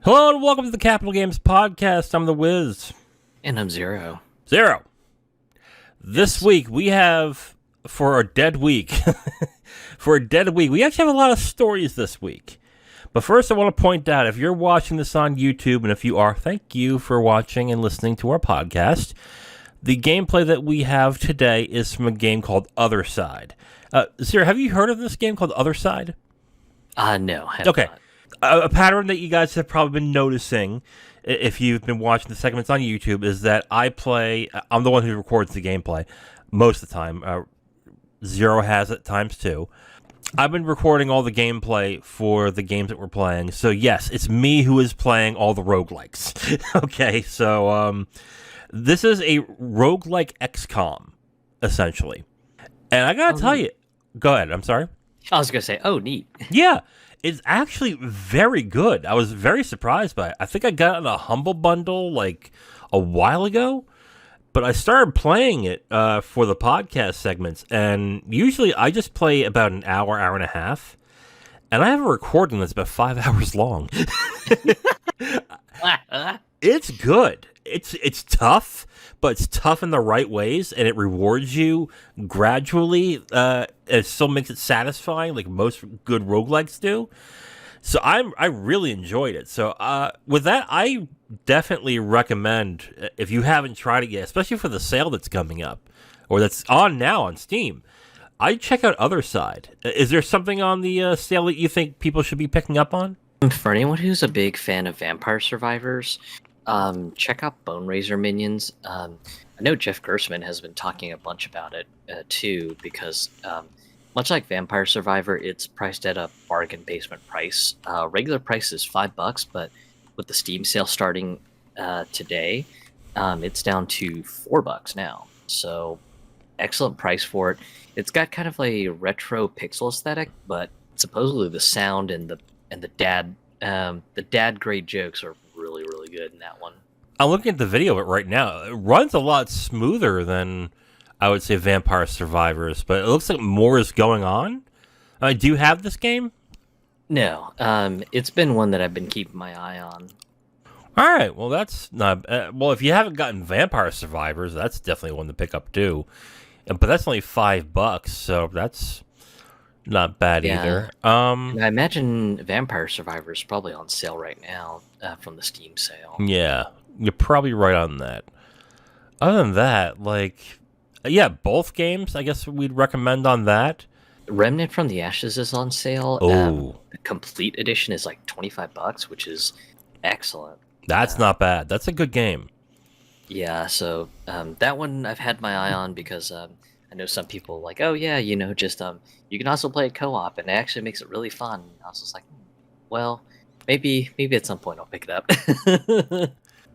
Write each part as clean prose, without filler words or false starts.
Hello and welcome to the Capital Games Podcast. I'm the Wiz. And I'm Zero. This week we have, for a dead week, we actually have a lot of stories this week. But first I want to point out, if you're watching this on YouTube, and if you are, thank you for watching and listening to our podcast. The gameplay that we have today is from a game called Other Side. Zero, have you heard of this game called Other Side? No. Okay. Not. A pattern that you guys have probably been noticing, if you've been watching the segments on YouTube, is that I'm the one who records the gameplay most of the time. Zero has at times too. I've been recording all the gameplay for the games that we're playing. So yes, it's me who is playing all the roguelikes. Okay, so this is a roguelike XCOM, essentially. And I gotta tell you, go ahead, I'm sorry. I was going to say, oh, neat. Yeah. It's actually very good. I was very surprised by it. I think I got it in a Humble Bundle like a while ago, but I started playing it for the podcast segments, and usually I just play about an hour, hour and a half, and I have a recording that's about 5 hours long. It's good. It's tough, but it's tough in the right ways, and it rewards you gradually. It still makes it satisfying, like most good roguelikes do. So I really enjoyed it. So with that, I definitely recommend, if you haven't tried it yet, especially for the sale that's coming up, or that's on now on Steam, I'd check out Other Side. Is there something on the sale that you think people should be picking up on? For anyone who's a big fan of Vampire Survivors, check out Bone Razor Minions. I know Jeff Gersman has been talking a bunch about it too, because much like Vampire Survivor, it's priced at a bargain basement price. Regular price is $5, but with the Steam sale starting today, it's down to $4 now. So excellent price for it. It's got kind of a retro pixel aesthetic, but supposedly the sound and the dad grade jokes are really good in that one. I'm looking at the video of it right now. It runs a lot smoother than, I would say, Vampire Survivors, but it looks like more is going on. Do you have this game? No, it's been one that I've been keeping my eye on. All right, well, that's not... well, if you haven't gotten Vampire Survivors, that's definitely one to pick up, too. But that's only $5, so that's not bad either. I imagine Vampire Survivors is probably on sale right now from the Steam sale. Yeah, you're probably right on that. Other than that, both games, I guess we'd recommend on that. Remnant from the Ashes is on sale. Oh. The complete edition is like $25, which is excellent. That's not bad. That's a good game. Yeah, so that one I've had my eye on because I know some people like, oh yeah, just you can also play it co-op, and it actually makes it really fun. I was just like, well, maybe at some point I'll pick it up.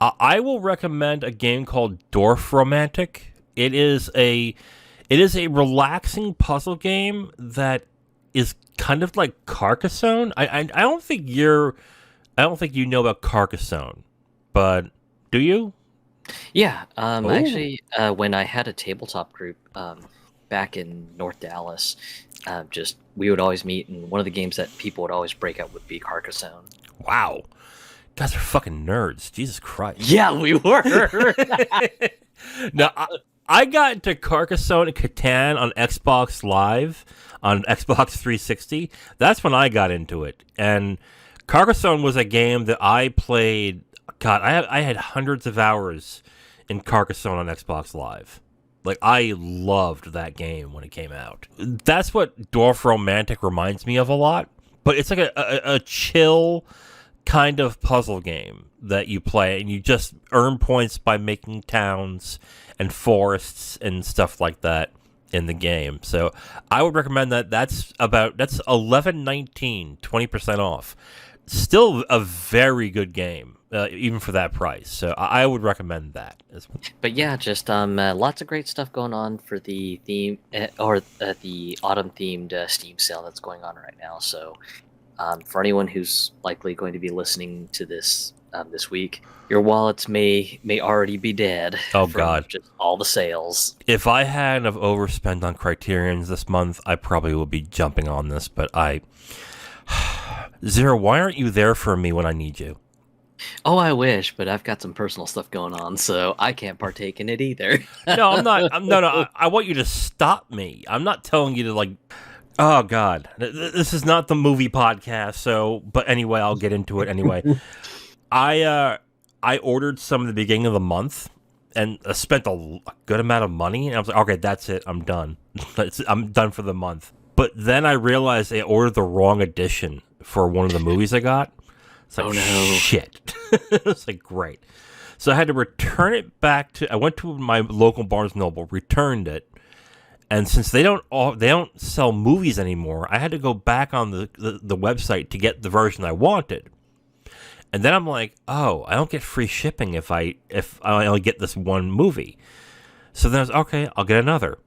I will recommend a game called Dwarf Romantic. It is a relaxing puzzle game that is kind of like Carcassonne. I don't think you know about Carcassonne, but do you? Yeah, actually, when I had a tabletop group back in North Dallas, we would always meet, and one of the games that people would always break up would be Carcassonne. Wow. You guys are fucking nerds. Jesus Christ. Yeah, we were. Now, I got into Carcassonne and Catan on Xbox Live, on Xbox 360. That's when I got into it. And Carcassonne was a game that I played. God, I had hundreds of hours in Carcassonne on Xbox Live. Like, I loved that game when it came out. That's what Dwarf Romantic reminds me of a lot. But it's like a chill kind of puzzle game that you play, and you just earn points by making towns and forests and stuff like that in the game. So I would recommend that. That's $11.19, 20% off. Still a very good game, even for that price. So I would recommend that as well. But yeah, just lots of great stuff going on for the theme the autumn themed Steam sale that's going on right now. So for anyone who's likely going to be listening to this this week, your wallets may already be dead. Oh from God! Just all the sales. If I hadn't have overspent on Criterions this month, I probably would be jumping on this. But Zero, why aren't you there for me when I need you? Oh, I wish, but I've got some personal stuff going on, so I can't partake in it either. No, I'm not. No. I want you to stop me. I'm not telling you to like. Oh God, this is not the movie podcast. So, but anyway, I'll get into it anyway. I ordered some at the beginning of the month and spent a good amount of money. And I was like, okay, that's it. I'm done. I'm done for the month. But then I realized I ordered the wrong edition for one of the movies I got. It's like, Oh, no. shit. It's like, great. So I had to return it back to. I went to my local Barnes & Noble, returned it, and since they don't sell movies anymore, I had to go back on the website to get the version I wanted. And then I'm like, oh, I don't get free shipping if I only get this one movie. So then I was okay, I'll get another.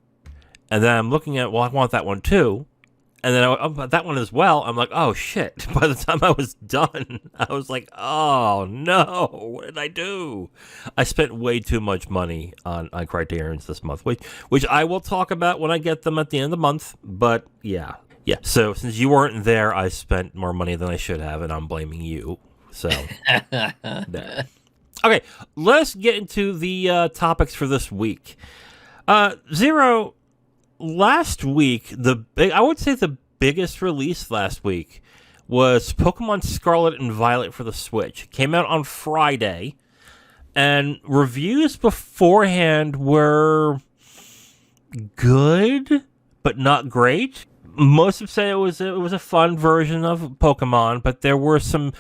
And then I'm looking at, well, I want that one too. And then I want that one as well. I'm like, oh shit. By the time I was done, I was like, oh no, what did I do? I spent way too much money on Criterions this month, which I will talk about when I get them at the end of the month. But yeah. So since you weren't there, I spent more money than I should have, and I'm blaming you. So, there. Okay, let's get into the topics for this week. Zero, last week, I would say the biggest release last week was Pokemon Scarlet and Violet for the Switch. It came out on Friday, and reviews beforehand were good, but not great. Most would say it was a fun version of Pokemon, but there were some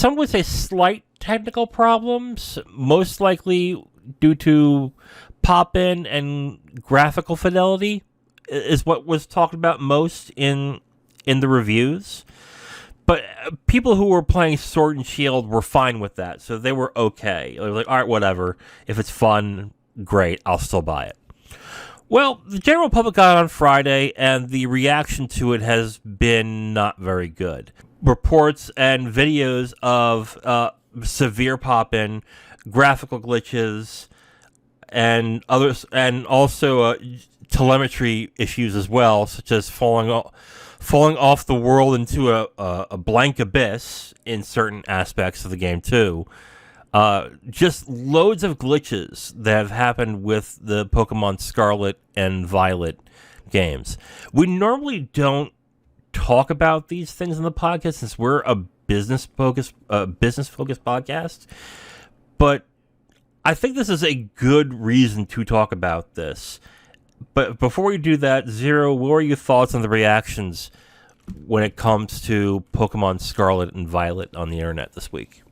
would say slight technical problems, most likely due to pop-in and graphical fidelity is what was talked about most in the reviews. But people who were playing Sword and Shield were fine with that, so they were okay. They were like, all right, whatever. If it's fun, great, I'll still buy it. Well, the general public got it on Friday, and the reaction to it has been not very good. Reports and videos of severe pop-in, graphical glitches, and others, and also telemetry issues as well, such as falling off the world into a blank abyss in certain aspects of the game too. Just loads of glitches that have happened with the Pokemon Scarlet and Violet games. We normally don't talk about these things in the podcast since we're a business focused podcast, but I think this is a good reason to talk about this. But before we do that, Zero, what are your thoughts on the reactions when it comes to Pokemon Scarlet and Violet on the internet this week?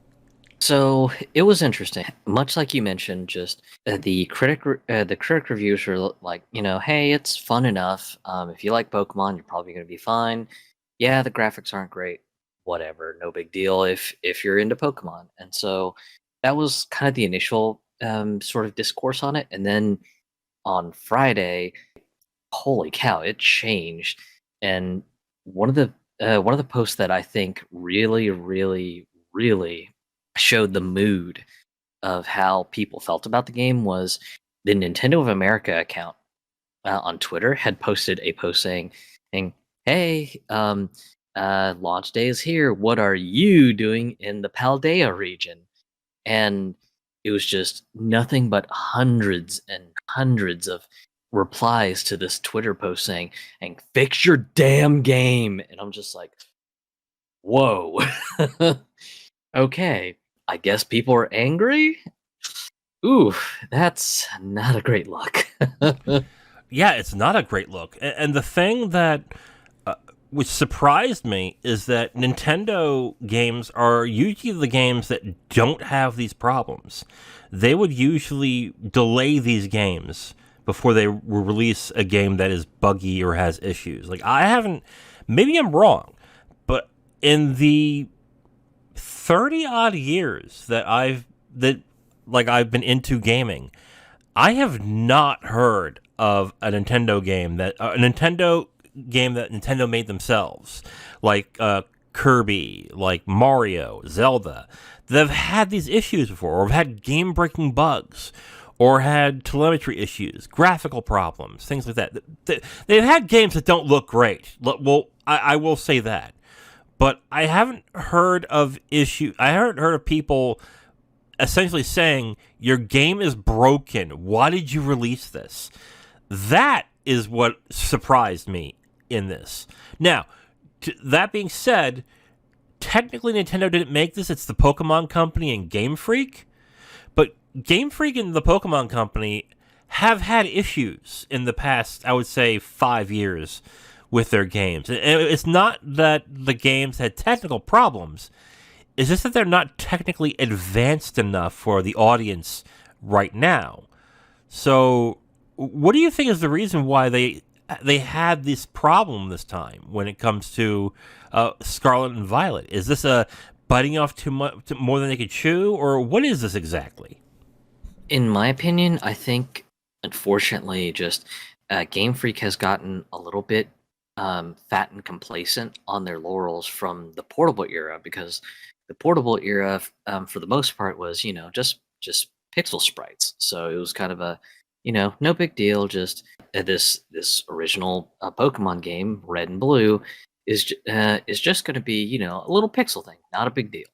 So it was interesting. Much like you mentioned, just the critic reviews were like, hey, it's fun enough. If you like Pokemon, you're probably going to be fine. Yeah, the graphics aren't great. Whatever, no big deal. If you're into Pokemon, and so that was kind of the initial sort of discourse on it, and then on Friday, holy cow, it changed. And one of the posts that I think really, really, really showed the mood of how people felt about the game was the Nintendo of America account on Twitter had posted a post saying, "Hey, launch day is here. What are you doing in the Paldea region?" And it was just nothing but hundreds and hundreds of replies to this Twitter post saying, "And fix your damn game." And I'm just like, whoa. Okay, I guess people are angry? Ooh, that's not a great look. Yeah, it's not a great look. And the thing that which surprised me is that Nintendo games are usually the games that don't have these problems. They would usually delay these games before they release a game that is buggy or has issues. Like, I haven't, maybe I'm wrong, but in the 30 odd years that I've been into gaming, I have not heard of a Nintendo game that Nintendo made themselves, like Kirby, like Mario, Zelda, that have had these issues before, or have had game-breaking bugs, or had telemetry issues, graphical problems, things like that. They've had games that don't look great. Well, I will say that. but I haven't heard of issue. I haven't heard of people essentially saying your game is broken. Why did you release this? That is what surprised me in this. Now, that being said, technically Nintendo didn't make this. It's the Pokemon Company and Game Freak. But Game Freak and the Pokemon Company have had issues in the past, I would say, 5 years with their games. And it's not that the games had technical problems. It's just that they're not technically advanced enough for the audience right now. So, what do you think is the reason why they had this problem this time when it comes to Scarlet and Violet? Is this a biting off too much, more than they could chew, or what is this exactly? In my opinion, I think unfortunately, just Game Freak has gotten a little bit fat and complacent on their laurels from the portable era, because the portable era, for the most part, was just pixel sprites. So it was kind of a no big deal. Just this original Pokemon game, Red and Blue, is just going to be a little pixel thing, not a big deal.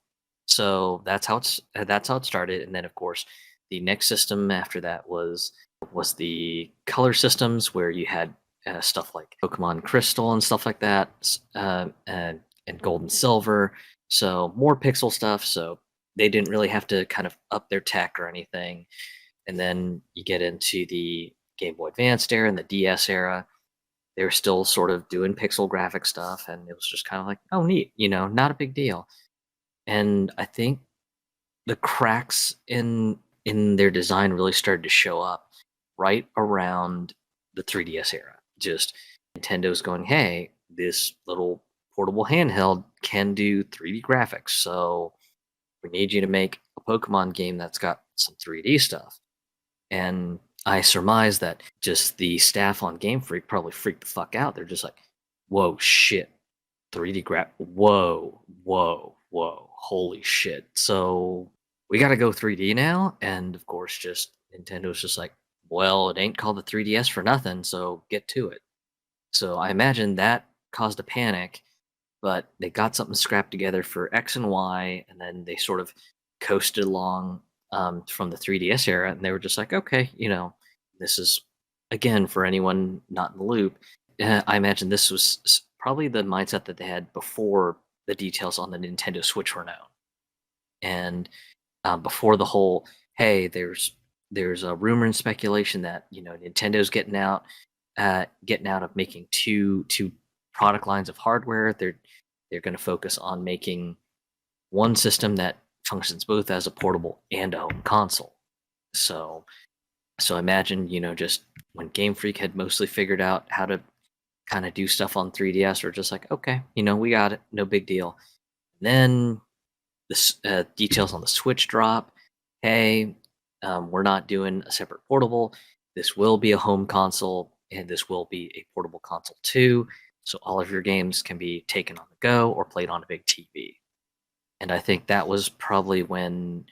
So that's how it started, and then of course the next system after that was the color systems, where you had stuff like Pokemon Crystal and stuff like that, and Gold and Silver. So more pixel stuff. So they didn't really have to kind of up their tech or anything. And then you get into the Game Boy Advanced era and the DS era. They were still sort of doing pixel graphic stuff, and it was just kind of like, oh, neat, not a big deal. And I think the cracks in their design really started to show up right around the 3DS era. Just Nintendo's going, hey, this little portable handheld can do 3D graphics, so we need you to make a Pokemon game that's got some 3D stuff. And I surmise that just the staff on Game Freak probably freaked the fuck out. They're just like, whoa, shit, 3D whoa, holy shit. So we got to go 3D now. And of course, just Nintendo's just like, well, it ain't called the 3DS for nothing, so get to it. So I imagine that caused a panic, but they got something scrapped together for X and Y, and then they sort of coasted along from the 3DS era, and they were just like, okay, this is, again, for anyone not in the loop, I imagine this was probably the mindset that they had before the details on the Nintendo Switch were known. And before the whole, hey, there's a rumor and speculation that Nintendo's getting out of making two product lines of hardware. They're going to focus on making one system that functions both as a portable and a home console. So imagine just when Game Freak had mostly figured out how to kind of do stuff on 3DS, or just like, okay, we got it, no big deal. And then the details on the Switch drop. Hey, we're not doing a separate portable. This will be a home console, and this will be a portable console too. So all of your games can be taken on the go or played on a big TV. And I think that was probably when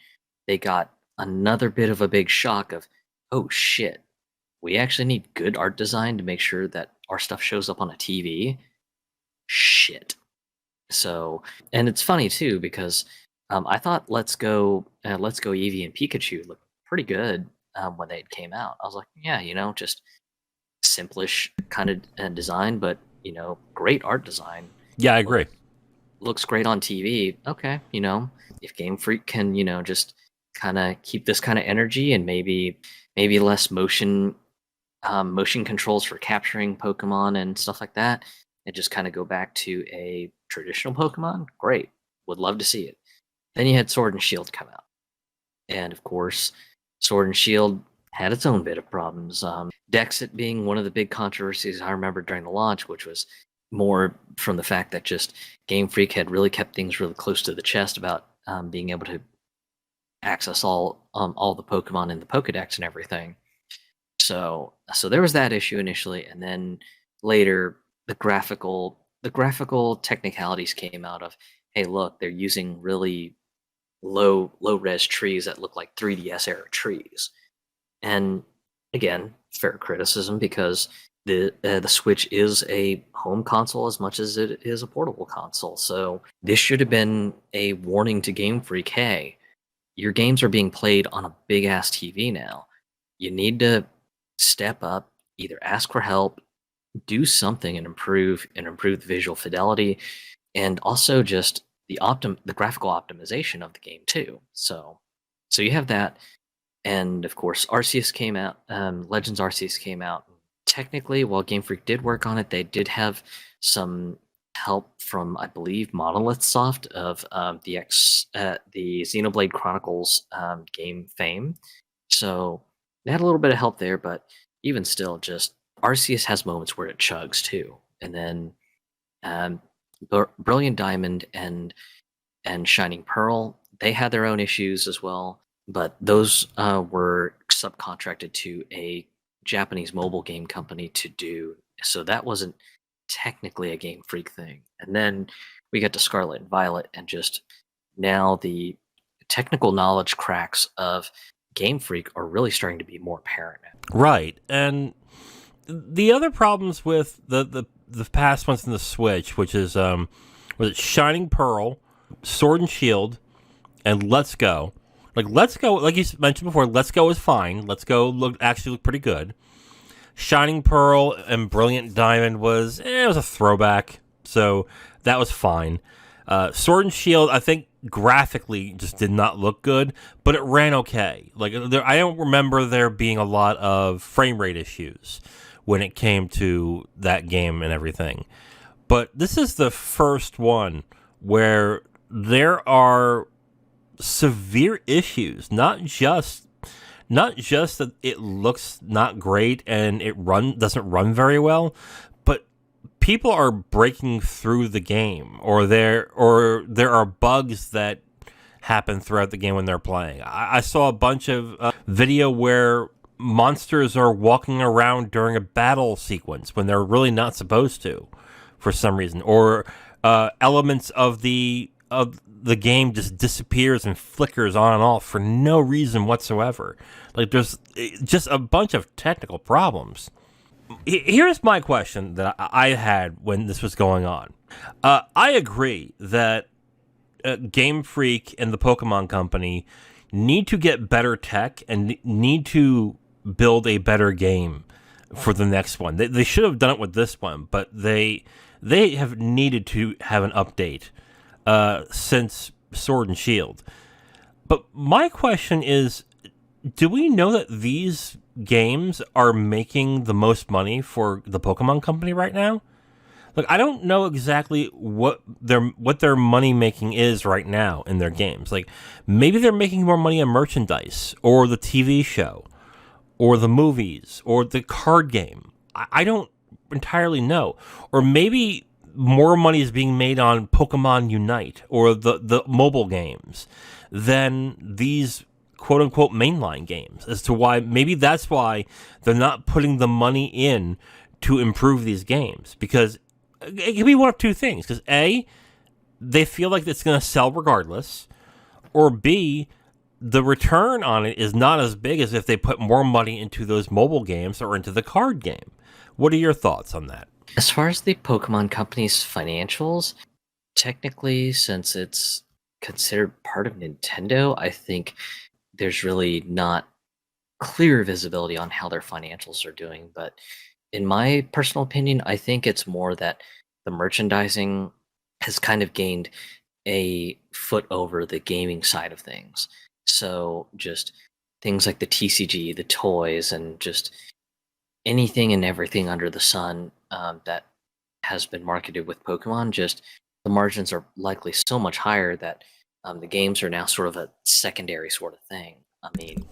they got another bit of a big shock of, oh shit, we actually need good art design to make sure that our stuff shows up on a TV. Shit. So, and it's funny too, because I thought Let's Go Eevee and Pikachu looked pretty good when they came out. I was like, yeah, just simplish kind of design, but great art design. Yeah, I agree. Looks great on TV. Okay, if Game Freak can just kind of keep this kind of energy, and maybe less motion controls for capturing Pokemon and stuff like that, and just kind of go back to a traditional Pokemon, great. Would love to see it. Then you had Sword and Shield come out, and of course, Sword and Shield had its own bit of problems. Dexit being one of the big controversies I remember during the launch, which was more from the fact that just Game Freak had really kept things really close to the chest about being able to access all the Pokemon in the Pokedex and everything. So there was that issue initially, and then later the graphical technicalities came out of, hey, look, they're using really low res trees that look like 3DS era trees. And again, fair criticism, because the Switch is a home console as much as it is a portable console. So this should have been a warning to Game Freak. Hey, your games are being played on a big ass TV now. You need to step up, either ask for help, do something and improve the visual fidelity, and also just the graphical optimization of the game too. So you have that, and of course Arceus came out. Legends Arceus came out. Technically, while Game Freak did work on it, they did have some help from, I believe, Monolith Soft of the Xenoblade Chronicles game fame. So they had a little bit of help there, but even still, just Arceus has moments where it chugs too. And then um, Brilliant Diamond and Shining Pearl, they had their own issues as well, but those were subcontracted to a Japanese mobile game company to do. So that wasn't technically a Game Freak thing. And then we got to Scarlet and Violet, and just now the technical knowledge cracks of Game Freak are really starting to be more apparent now. Right. And the other problems with the past ones in the Switch, which is was it Shining Pearl, Sword and Shield, and Let's Go. Like Let's Go, like you mentioned before, Let's Go is fine. Let's Go actually looked pretty good. Shining Pearl and Brilliant Diamond was it was a throwback, so that was fine. Sword and Shield, I think graphically just did not look good, but it ran okay. Like I don't remember there being a lot of frame rate issues when it came to that game and everything. But this is the first one where there are severe issues, not just that it looks not great and it doesn't run very well, but people are breaking through the game, or there are bugs that happen throughout the game when they're playing. I saw a bunch of video where monsters are walking around during a battle sequence when they're really not supposed to, for some reason, or elements of the game just disappears and flickers on and off for no reason whatsoever. Like there's just a bunch of technical problems. Here's my question that I had when this was going on. I agree that Game Freak and the Pokemon Company need to get better tech and need to build a better game for the next one. They should have done it with this one, but they have needed to have an update since Sword and Shield. But my question is, do we know that these games are making the most money for the Pokemon Company right now? Like, I don't know exactly what their money making is right now in their games. Like, maybe they're making more money on merchandise or the TV show or the movies or the card game. I don't entirely know. Or maybe more money is being made on Pokemon Unite or the mobile games than these quote-unquote mainline games, as to why maybe that's why they're not putting the money in to improve these games, because it could be one of two things, because A, they feel like it's going to sell regardless, or B, the return on it is not as big as if they put more money into those mobile games or into the card game. What are your thoughts on that? As far as the Pokemon Company's financials, technically, since it's considered part of Nintendo, I think there's really not clear visibility on how their financials are doing. But in my personal opinion, I think it's more that the merchandising has kind of gained a foot over the gaming side of things. So just things like the TCG, the toys, and just anything and everything under the sun that has been marketed with Pokemon, just the margins are likely so much higher that the games are now sort of a secondary sort of thing. I mean,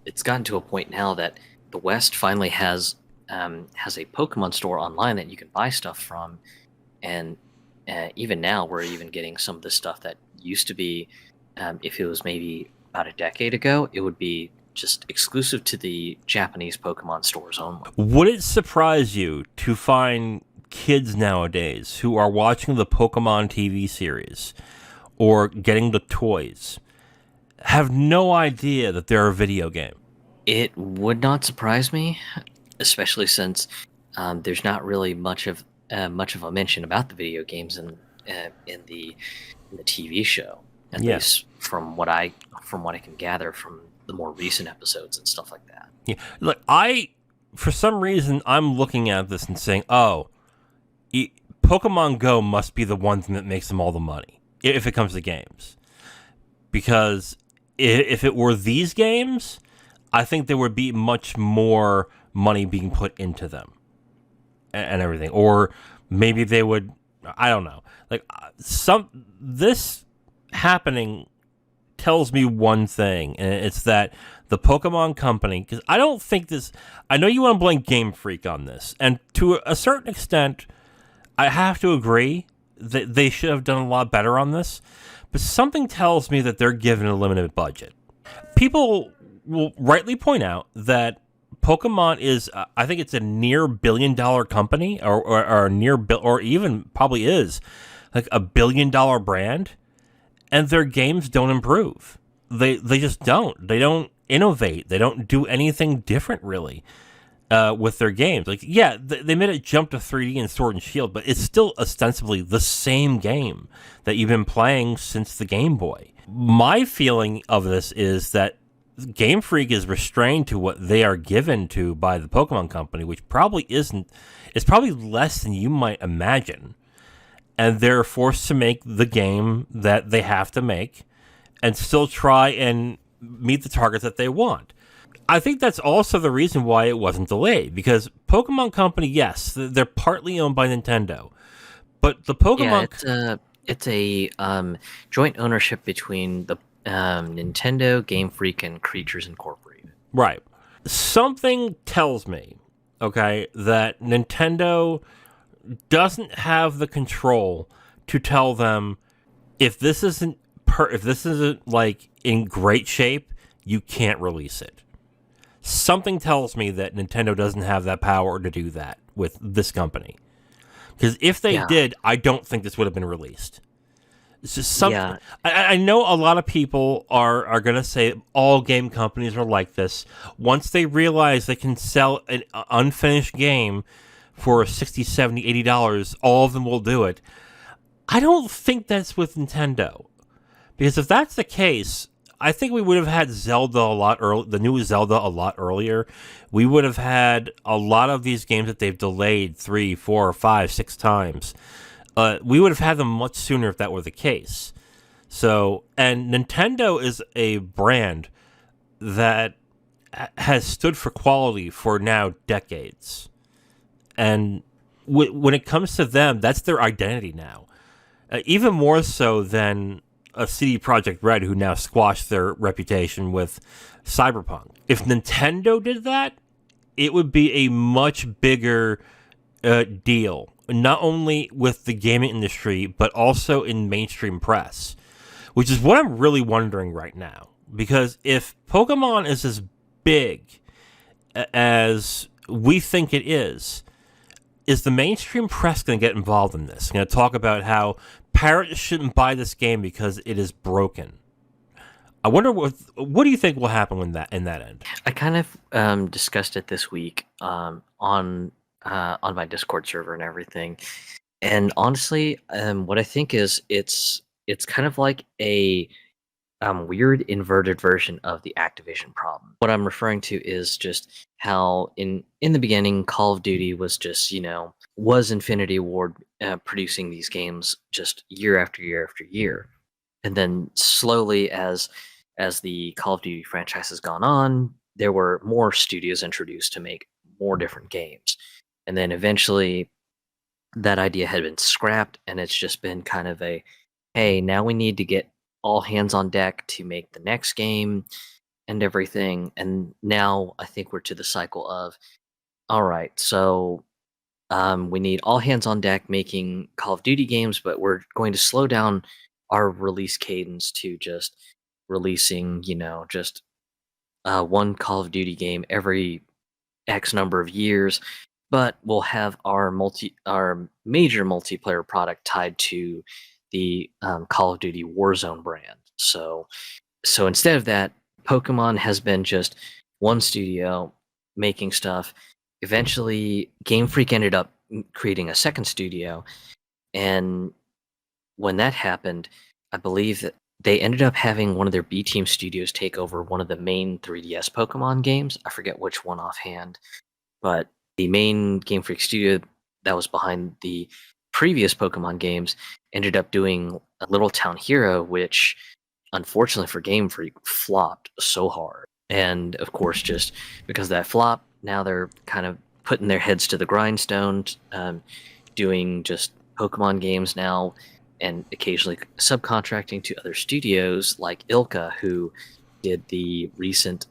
it's gotten to a point now that the West finally has a Pokemon store online that you can buy stuff from, and even now we're even getting some of the stuff that used to be, if it was maybe about a decade ago, it would be just exclusive to the Japanese Pokemon stores only. Would it surprise you to find kids nowadays who are watching the Pokemon TV series or getting the toys have no idea that they're a video game? It would not surprise me. especially since there's not really much of a mention about the video games in the TV show, at Yeah. least from what I can gather from the more recent episodes and stuff like that. Yeah. Look, for some reason, I'm looking at this and saying, oh, Pokemon Go must be the one thing that makes them all the money if it comes to games. Because if it were these games, I think there would be much more money being put into them and everything. Or maybe they would, I don't know. Like, this happening tells me one thing, and it's that the Pokemon Company, because I don't think this, I know you want to blame Game Freak on this, and to a certain extent, I have to agree that they should have done a lot better on this, but something tells me that they're given a limited budget. People will rightly point out that Pokemon is, I think it's a near billion-dollar company, or near, or even probably is, like a billion-dollar brand, and their games don't improve. They just don't. They don't innovate. They don't do anything different, really, with their games. Like, yeah, they made it jump to 3D in Sword and Shield, but it's still ostensibly the same game that you've been playing since the Game Boy. My feeling of this is that Game Freak is restrained to what they are given to by the Pokemon Company, which probably isn't. It's probably less than you might imagine. And they're forced to make the game that they have to make and still try and meet the targets that they want. I think that's also the reason why it wasn't delayed, because Pokemon Company, yes, they're partly owned by Nintendo, but the Pokemon... Yeah, it's a joint ownership between the Nintendo, Game Freak, and Creatures Incorporated. Right. Something tells me, okay, that Nintendo doesn't have the control to tell them if this isn't like in great shape, you can't release it. Something tells me that Nintendo doesn't have that power to do that with this company. Because if they did, I don't think this would have been released. It's just something. Yeah. I know a lot of people are going to say all game companies are like this. Once they realize they can sell an unfinished game for $60, $70, $80, all of them will do it. I don't think that's with Nintendo. Because if that's the case, I think we would have had Zelda a lot the new Zelda a lot earlier. We would have had a lot of these games that they've delayed 3, 4, 5, 6 times. We would have had them much sooner if that were the case. So, and Nintendo is a brand that has stood for quality for now decades. And when it comes to them, that's their identity now. Even more so than a CD Projekt Red, who now squashed their reputation with Cyberpunk. If Nintendo did that, it would be a much bigger deal, not only with the gaming industry, but also in mainstream press, which is what I'm really wondering right now. Because if Pokemon is as big as we think it is the mainstream press going to get involved in this? Going to talk about how parents shouldn't buy this game because it is broken. I wonder what do you think will happen in that end? I kind of discussed it this week on my Discord server and everything, and honestly, what I think is it's kind of like a weird inverted version of the Activision problem. What I'm referring to is just how in the beginning, Call of Duty was just, was Infinity Ward producing these games just year after year after year. And then slowly as the Call of Duty franchise has gone on, there were more studios introduced to make more different games. And then eventually that idea had been scrapped, and it's just been kind of a, hey, now we need to get all hands on deck to make the next game and everything. And now I think we're to the cycle of, all right, so we need all hands on deck making Call of Duty games, but we're going to slow down our release cadence to just releasing, just one Call of Duty game every X number of years, but we'll have our major multiplayer product tied to the Call of Duty Warzone brand. So instead of that, Pokemon has been just one studio making stuff, eventually Game Freak ended up creating a second studio, and when that happened, I believe that they ended up having one of their B team studios take over one of the main 3DS Pokemon games. I forget which one offhand, but the main Game Freak studio that was behind the previous Pokemon games ended up doing a Little Town Hero, which unfortunately for Game Freak flopped so hard. And of course, just because of that flop, now they're kind of putting their heads to the grindstone, doing just Pokemon games now, and occasionally subcontracting to other studios like Ilka, who did the recent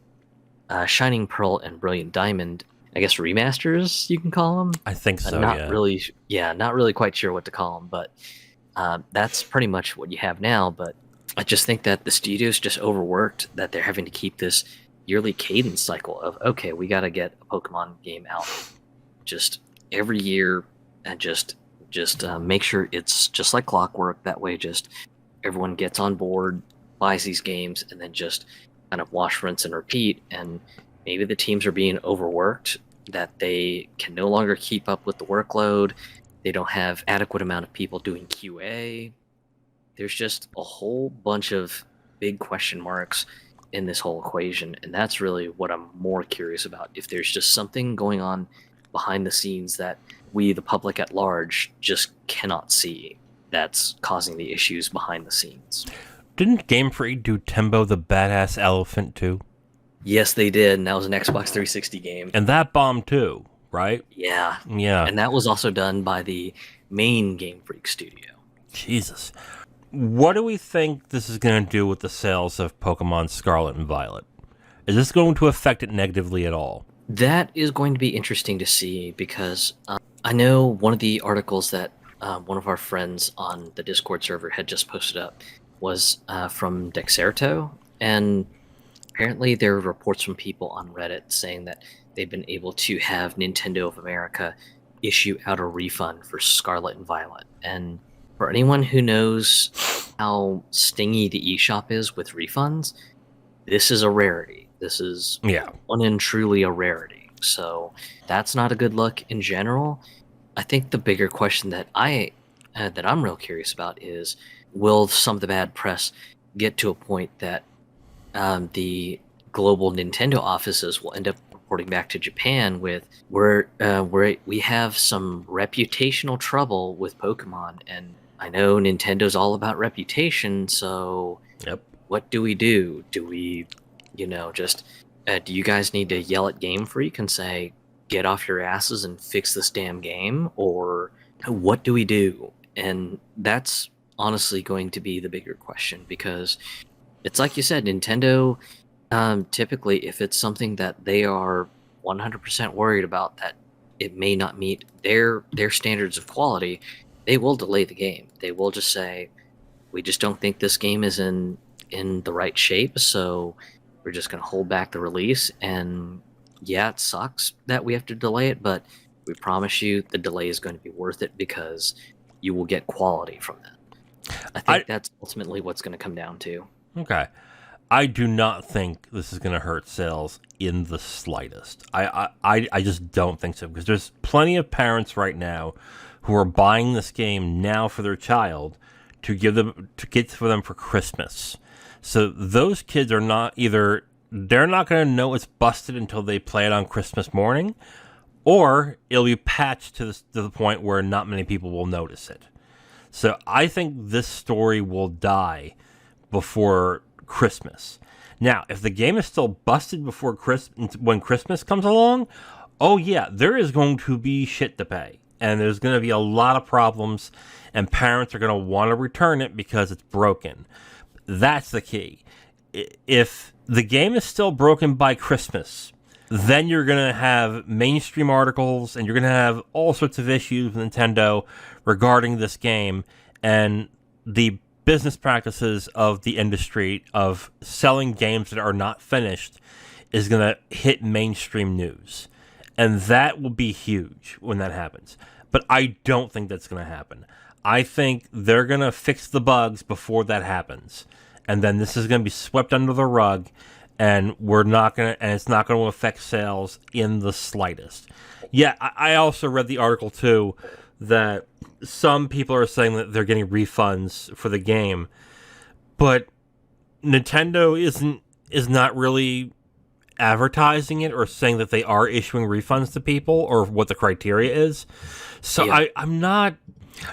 Shining Pearl and Brilliant Diamond, I guess remasters you can call them. I think so. Not really, not really quite sure what to call them, but that's pretty much what you have now. But I just think that the studio's just overworked, that they're having to keep this yearly cadence cycle of, okay, we got to get a Pokemon game out just every year, and just make sure it's just like clockwork. That way, just everyone gets on board, buys these games, and then just kind of wash, rinse, and repeat. And maybe the teams are being overworked, that they can no longer keep up with the workload. They don't have adequate amount of people doing QA. There's just a whole bunch of big question marks in this whole equation, and that's really what I'm more curious about. If there's just something going on behind the scenes that we, the public at large, just cannot see, that's causing the issues behind the scenes. Didn't Game Freak do Tembo the Badass Elephant too? Yes, they did, and that was an Xbox 360 game. And that bombed too, right? Yeah. Yeah. And that was also done by the main Game Freak studio. Jesus. What do we think this is going to do with the sales of Pokemon Scarlet and Violet? Is this going to affect it negatively at all? That is going to be interesting to see, because I know one of the articles that one of our friends on the Discord server had just posted up was from Dexerto, and apparently there are reports from people on Reddit saying that they've been able to have Nintendo of America issue out a refund for Scarlet and Violet. And for anyone who knows how stingy the eShop is with refunds, this is a rarity. This is one and truly a rarity. So that's not a good look in general. I think the bigger question that I'm real curious about is, will some of the bad press get to a point that the global Nintendo offices will end up reporting back to Japan with where we have some reputational trouble with Pokemon, and I know Nintendo's all about reputation, so what do we do? Do we, just do you guys need to yell at Game Freak and say, get off your asses and fix this damn game? Or what do we do? And that's honestly going to be the bigger question, because it's like you said, Nintendo, typically, if it's something that they are 100% worried about that it may not meet their standards of quality, they will delay the game. They will just say, we just don't think this game is in the right shape, so we're just going to hold back the release. And yeah, it sucks that we have to delay it, but we promise you the delay is going to be worth it, because you will get quality from that. I think that's ultimately what's going to come down to. Okay. I do not think this is going to hurt sales in the slightest. I just don't think so, because there's plenty of parents right now who are buying this game now for their child to get for them for Christmas. So those kids are not they're not going to know it's busted until they play it on Christmas morning, or it'll be patched to the point where not many people will notice it. So I think this story will die before Christmas. Now, if the game is still busted before when Christmas comes along, oh yeah, there is going to be shit to pay, and there's going to be a lot of problems, and parents are going to want to return it because it's broken. That's the key. If the game is still broken by Christmas, then you're going to have mainstream articles, and you're going to have all sorts of issues with Nintendo regarding this game, and the business practices of the industry of selling games that are not finished is going to hit mainstream news. And that will be huge when that happens. But I don't think that's going to happen. I think they're going to fix the bugs before that happens. And then this is going to be swept under the rug. and it's not gonna affect sales in the slightest. Yeah, I also read the article too that some people are saying that they're getting refunds for the game, but Nintendo is not really advertising it or saying that they are issuing refunds to people or what the criteria is. So Yeah. I'm not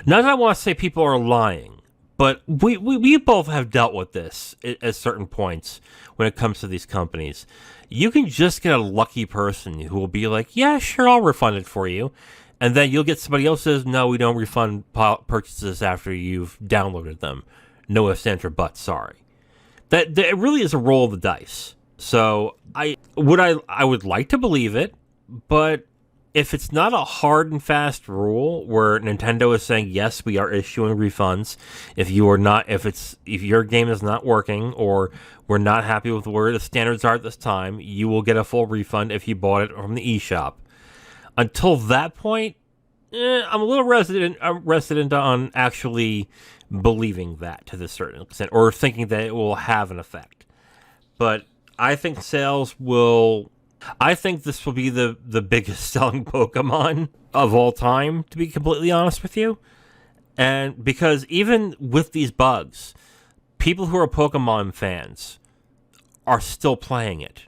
that I want to say people are lying, but we both have dealt with this at certain points when it comes to these companies. You can just get a lucky person who will be like, yeah, sure, I'll refund it for you. And then you'll get somebody else who says, no, we don't refund purchases after you've downloaded them. No ifs, ands, or buts, sorry. That it really is a roll of the dice. So I would like to believe it, but if it's not a hard and fast rule where Nintendo is saying yes, we are issuing refunds if your game is not working or we're not happy with where the standards are at this time, you will get a full refund if you bought it from the eShop. Until that point, I'm a little resident on actually believing that to this certain extent or thinking that it will have an effect. But I think I think this will be the biggest selling Pokemon of all time, to be completely honest with you. And because even with these bugs, people who are Pokemon fans are still playing it.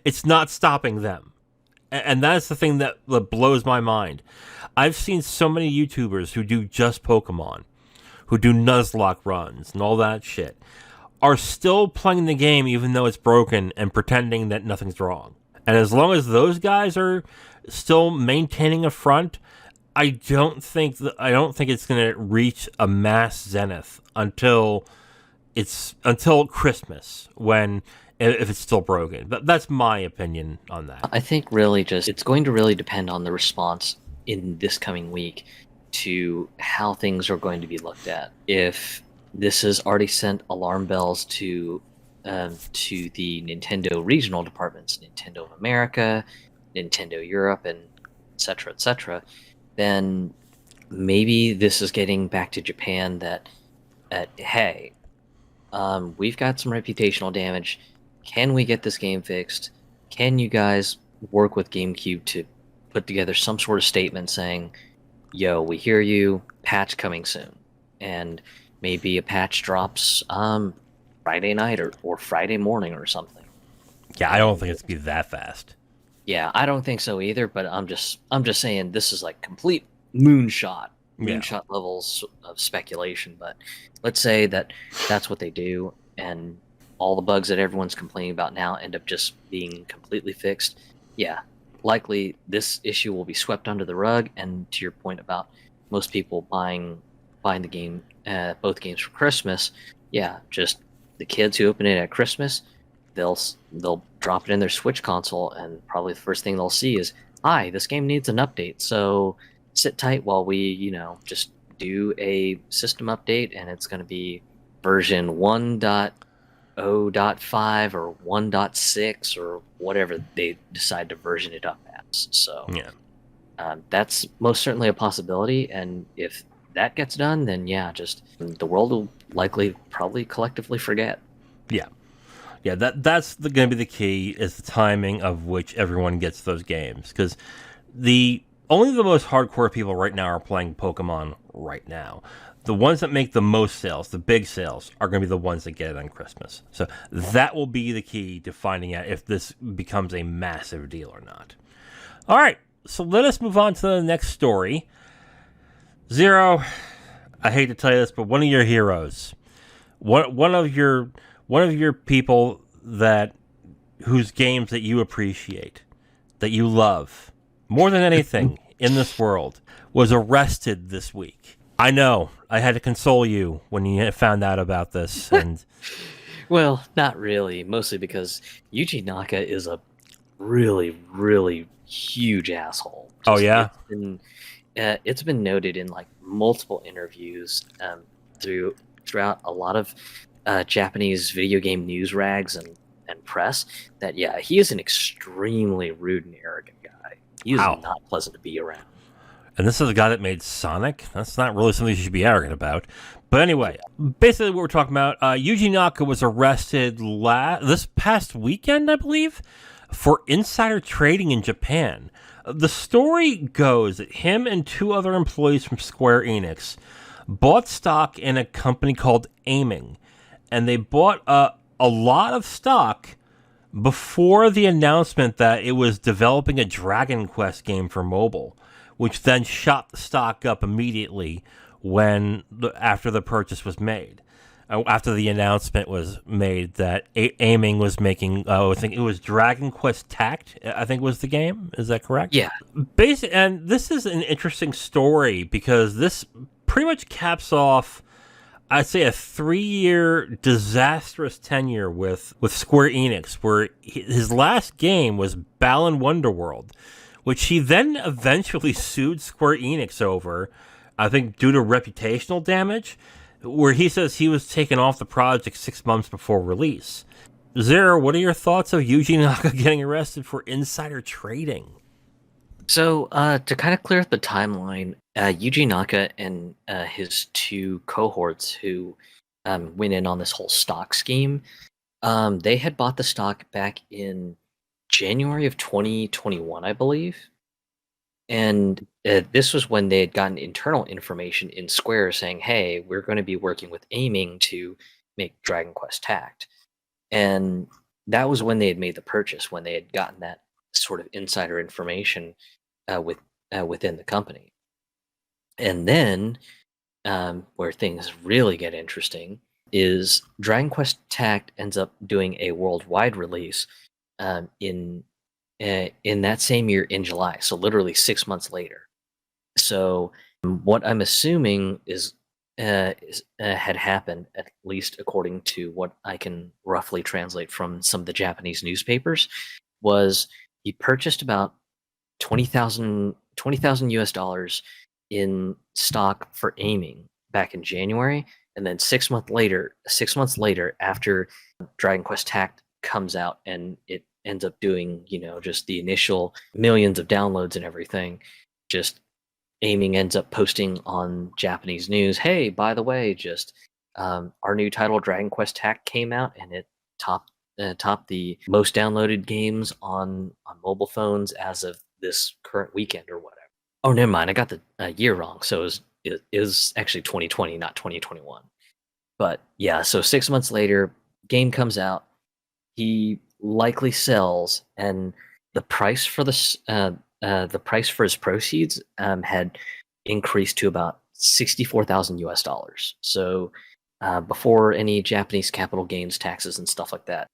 It's not stopping them. And that's the thing that blows my mind. I've seen so many YouTubers who do just Pokemon, who do Nuzlocke runs and all that shit, are still playing the game even though it's broken and pretending that nothing's wrong. And as long as those guys are still maintaining a front, I don't think it's going to reach a mass zenith until Christmas, when if it's still broken. That's my opinion on that. I think really it's going to really depend on the response in this coming week to how things are going to be looked at. If this has already sent alarm bells to the Nintendo regional departments, Nintendo of America, Nintendo Europe, and et cetera, then maybe this is getting back to Japan that hey, we've got some reputational damage. Can we get this game fixed? Can you guys work with GameCube to put together some sort of statement saying, yo, we hear you, patch coming soon. And maybe a patch drops Friday night or Friday morning or something. Yeah, I don't think it's going to be that fast. Yeah, I don't think so either, but I'm just saying this is like complete moonshot levels of speculation. But let's say that's what they do, and all the bugs that everyone's complaining about now end up just being completely fixed. Yeah, likely this issue will be swept under the rug. And to your point about most people buying the game, both games for Christmas, yeah, just the kids who open it at Christmas, they'll drop it in their Switch console, and probably the first thing they'll see is, hi, this game needs an update, so sit tight while we, just do a system update, and it's going to be version 1.0.5 or 1.6 or whatever they decide to version it up as. So yeah, that's most certainly a possibility, and if that gets done, then yeah, just the world will probably collectively forget. Yeah, that's going to be the key, is the timing of which everyone gets those games, because only the most hardcore people right now are playing Pokemon right now. The ones that make the most sales, the big sales, are going to be the ones that get it on Christmas. So that will be the key to finding out if this becomes a massive deal or not. All right, so let us move on to the next story. Zero, I hate to tell you this, but one of your heroes, one of your people whose games that you appreciate, that you love more than anything in this world, was arrested this week. I know. I had to console you when you found out about this. And well, not really. Mostly because Yuji Naka is a really, really huge asshole. Oh, yeah? It's been noted in like multiple interviews throughout a lot of Japanese video game news rags and press that, yeah, he is an extremely rude and arrogant guy. He is not pleasant to be around. And this is the guy that made Sonic? That's not really something you should be arrogant about. But anyway, basically what we're talking about, Yuji Naka was arrested this past weekend, I believe, for insider trading in Japan. The story goes that him and two other employees from Square Enix bought stock in a company called Aiming, and they bought a lot of stock before the announcement that it was developing a Dragon Quest game for mobile, which then shot the stock up immediately after the purchase was made. After the announcement was made that Aiming was making, I think it was Dragon Quest Tact, I think was the game. Is that correct? Yeah. And this is an interesting story because this pretty much caps off, I'd say, a 3-year disastrous tenure with Square Enix, where his last game was Balan Wonderworld, which he then eventually sued Square Enix over, I think due to reputational damage, where he says he was taken off the project 6 months before release. Zero, what are your thoughts of Yuji Naka getting arrested for insider trading? So, to kind of clear up the timeline, Yuji Naka and his two cohorts who went in on this whole stock scheme, they had bought the stock back in January of 2021, I believe. And this was when they had gotten internal information in Square saying, hey, we're going to be working with Aiming to make Dragon Quest Tact. And that was when they had made the purchase, when they had gotten that sort of insider information within the company. And then, where things really get interesting, is Dragon Quest Tact ends up doing a worldwide release in that same year in July, so literally 6 months later. So what I'm assuming had happened, at least according to what I can roughly translate from some of the Japanese newspapers, was he purchased about 20,000 US dollars in stock for Aiming back in January, and then 6 months later, after Dragon Quest Tact comes out and it ends up doing, just the initial millions of downloads and everything, just Aiming ends up posting on Japanese news, hey, by the way, just our new title Dragon Quest Tact came out and it topped the most downloaded games on mobile phones as of this current weekend or whatever. Oh, never mind, I got the year wrong. So it was actually 2020, not 2021. But yeah, so 6 months later, game comes out. He likely sells, and the price for the price for his proceeds had increased to about 64,000 US dollars. So before any Japanese capital gains taxes and stuff like that,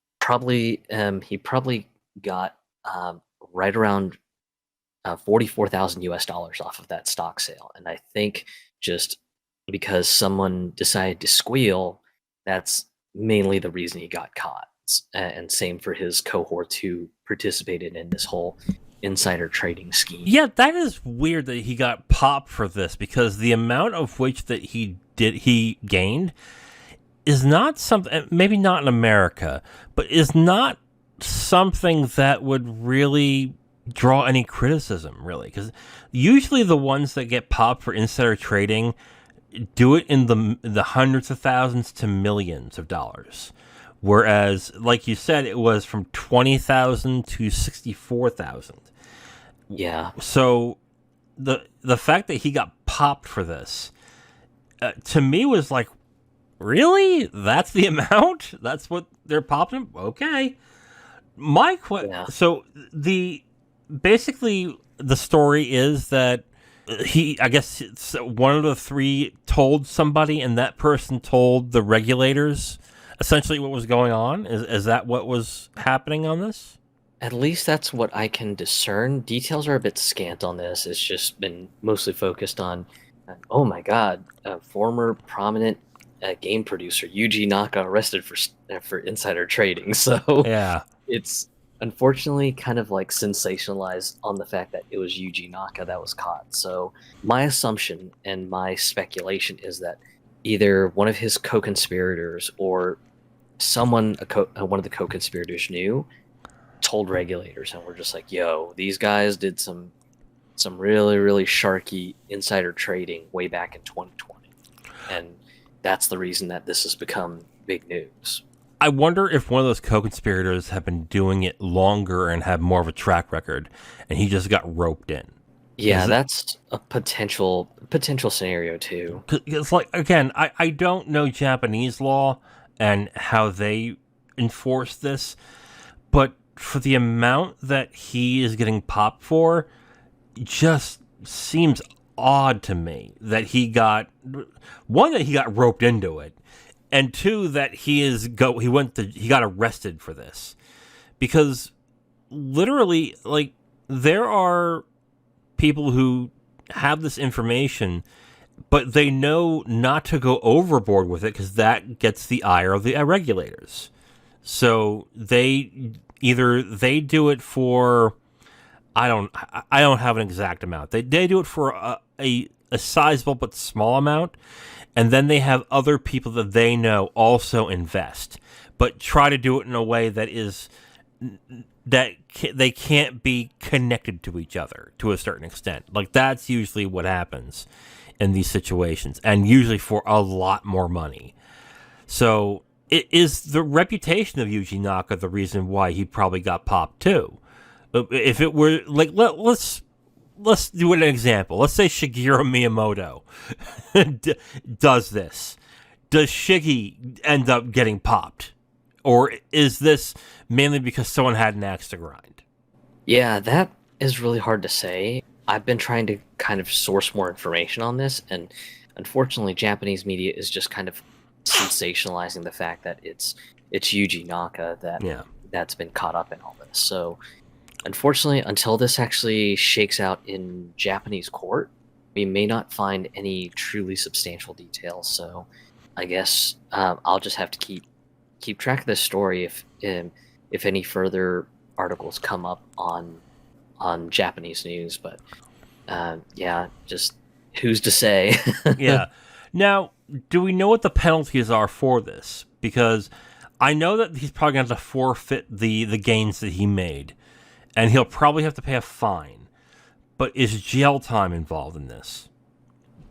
he probably got right around 44,000 US dollars off of that stock sale. And I think just because someone decided to squeal, that's mainly the reason he got caught. And same for his cohorts who participated in this whole insider trading scheme. Yeah, that is weird that he got popped for this, because the amount of which that he gained is not something, maybe not in America, but is not something that would really draw any criticism, really, because usually the ones that get popped for insider trading do it in the hundreds of thousands to millions of dollars. Whereas, like you said, it was from 20,000 to 64,000. Yeah. So the fact that he got popped for this, to me, was like, really? That's the amount? That's what they're popping? Okay. So basically the story is that I guess one of the three told somebody, and that person told the regulators essentially what was going on. Is that what was happening on this? At least that's what I can discern. Details are a bit scant on this. It's just been mostly focused on, oh my god, a former prominent game producer, Yuji Naka, arrested for insider trading. So yeah, it's unfortunately kind of like sensationalized on the fact that it was Yuji Naka that was caught. So my assumption and my speculation is that either one of his co-conspirators or someone, one of the co-conspirators knew, told regulators, and we're just like, yo, these guys did some really, really sharky insider trading way back in 2020. And that's the reason that this has become big news. I wonder if one of those co-conspirators have been doing it longer and have more of a track record, and he just got roped in. Yeah, that's a potential scenario too. It's like, again, I don't know Japanese law and how they enforce this, but for the amount that he is getting popped for, it just seems odd to me that he got roped into it, and two, that he got arrested for this, because literally, like, there are people who have this information, but they know not to go overboard with it because that gets the ire of the regulators. So they do it for, I don't have an exact amount. They do it for a sizable but small amount, and then they have other people that they know also invest, but try to do it in a way that is that they can't be connected to each other to a certain extent. Like, that's usually what happens in these situations, and usually for a lot more money. So it is the reputation of Yuji Naka the reason why he probably got popped too. If it were like, let's do an example. Let's say Shigeru Miyamoto does this. Does Shiggy end up getting popped? Or is this mainly because someone had an axe to grind? Yeah, that is really hard to say. I've been trying to kind of source more information on this, and unfortunately, Japanese media is just kind of sensationalizing the fact that it's Yuji Naka that's been caught up in all this. So, unfortunately, until this actually shakes out in Japanese court, we may not find any truly substantial details. So, I guess I'll just have to keep track of this story if any further articles come up on Japanese news. But yeah, just who's to say? Yeah. Now, do we know what the penalties are for this? Because I know that he's probably going to have to forfeit the gains that he made, and he'll probably have to pay a fine. But is jail time involved in this?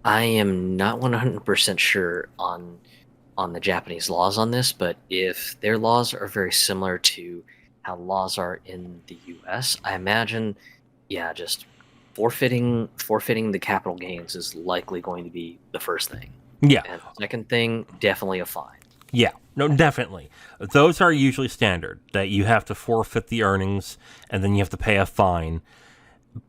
I am not 100% sure on the Japanese laws on this, but if their laws are very similar to how laws are in the US, I imagine, yeah, just forfeiting the capital gains is likely going to be the first thing. Yeah. And second thing, definitely a fine. Yeah, no, definitely. Those are usually standard, that you have to forfeit the earnings and then you have to pay a fine.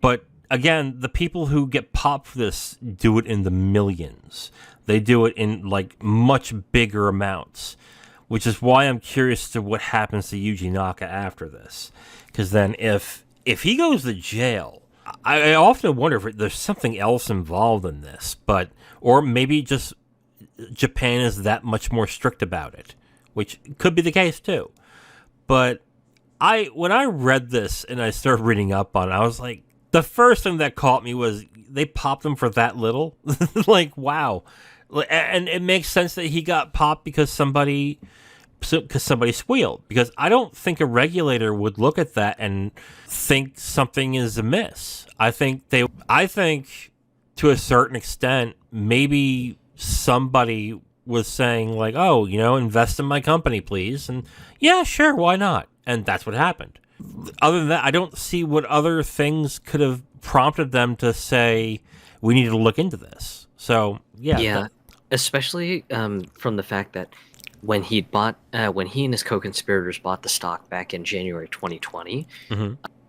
But again, the people who get popped for this do it in the millions. They do it in like much bigger amounts, which is why I'm curious to what happens to Yuji Naka after this. Because then if he goes to jail, I often wonder if there's something else involved in this, or maybe just Japan is that much more strict about it, which could be the case too. But when I read this and I started reading up on it, I was like, the first thing that caught me was they popped him for that little. Like, wow. And it makes sense that he got popped because somebody squealed. Because I don't think a regulator would look at that and think something is amiss. I think to a certain extent, maybe somebody was saying like, oh, invest in my company, please. And yeah, sure, why not? And that's what happened. Other than that, I don't see what other things could have prompted them to say, we need to look into this. So, yeah. Yeah, especially from the fact that when he and his co-conspirators bought the stock back in January 2020,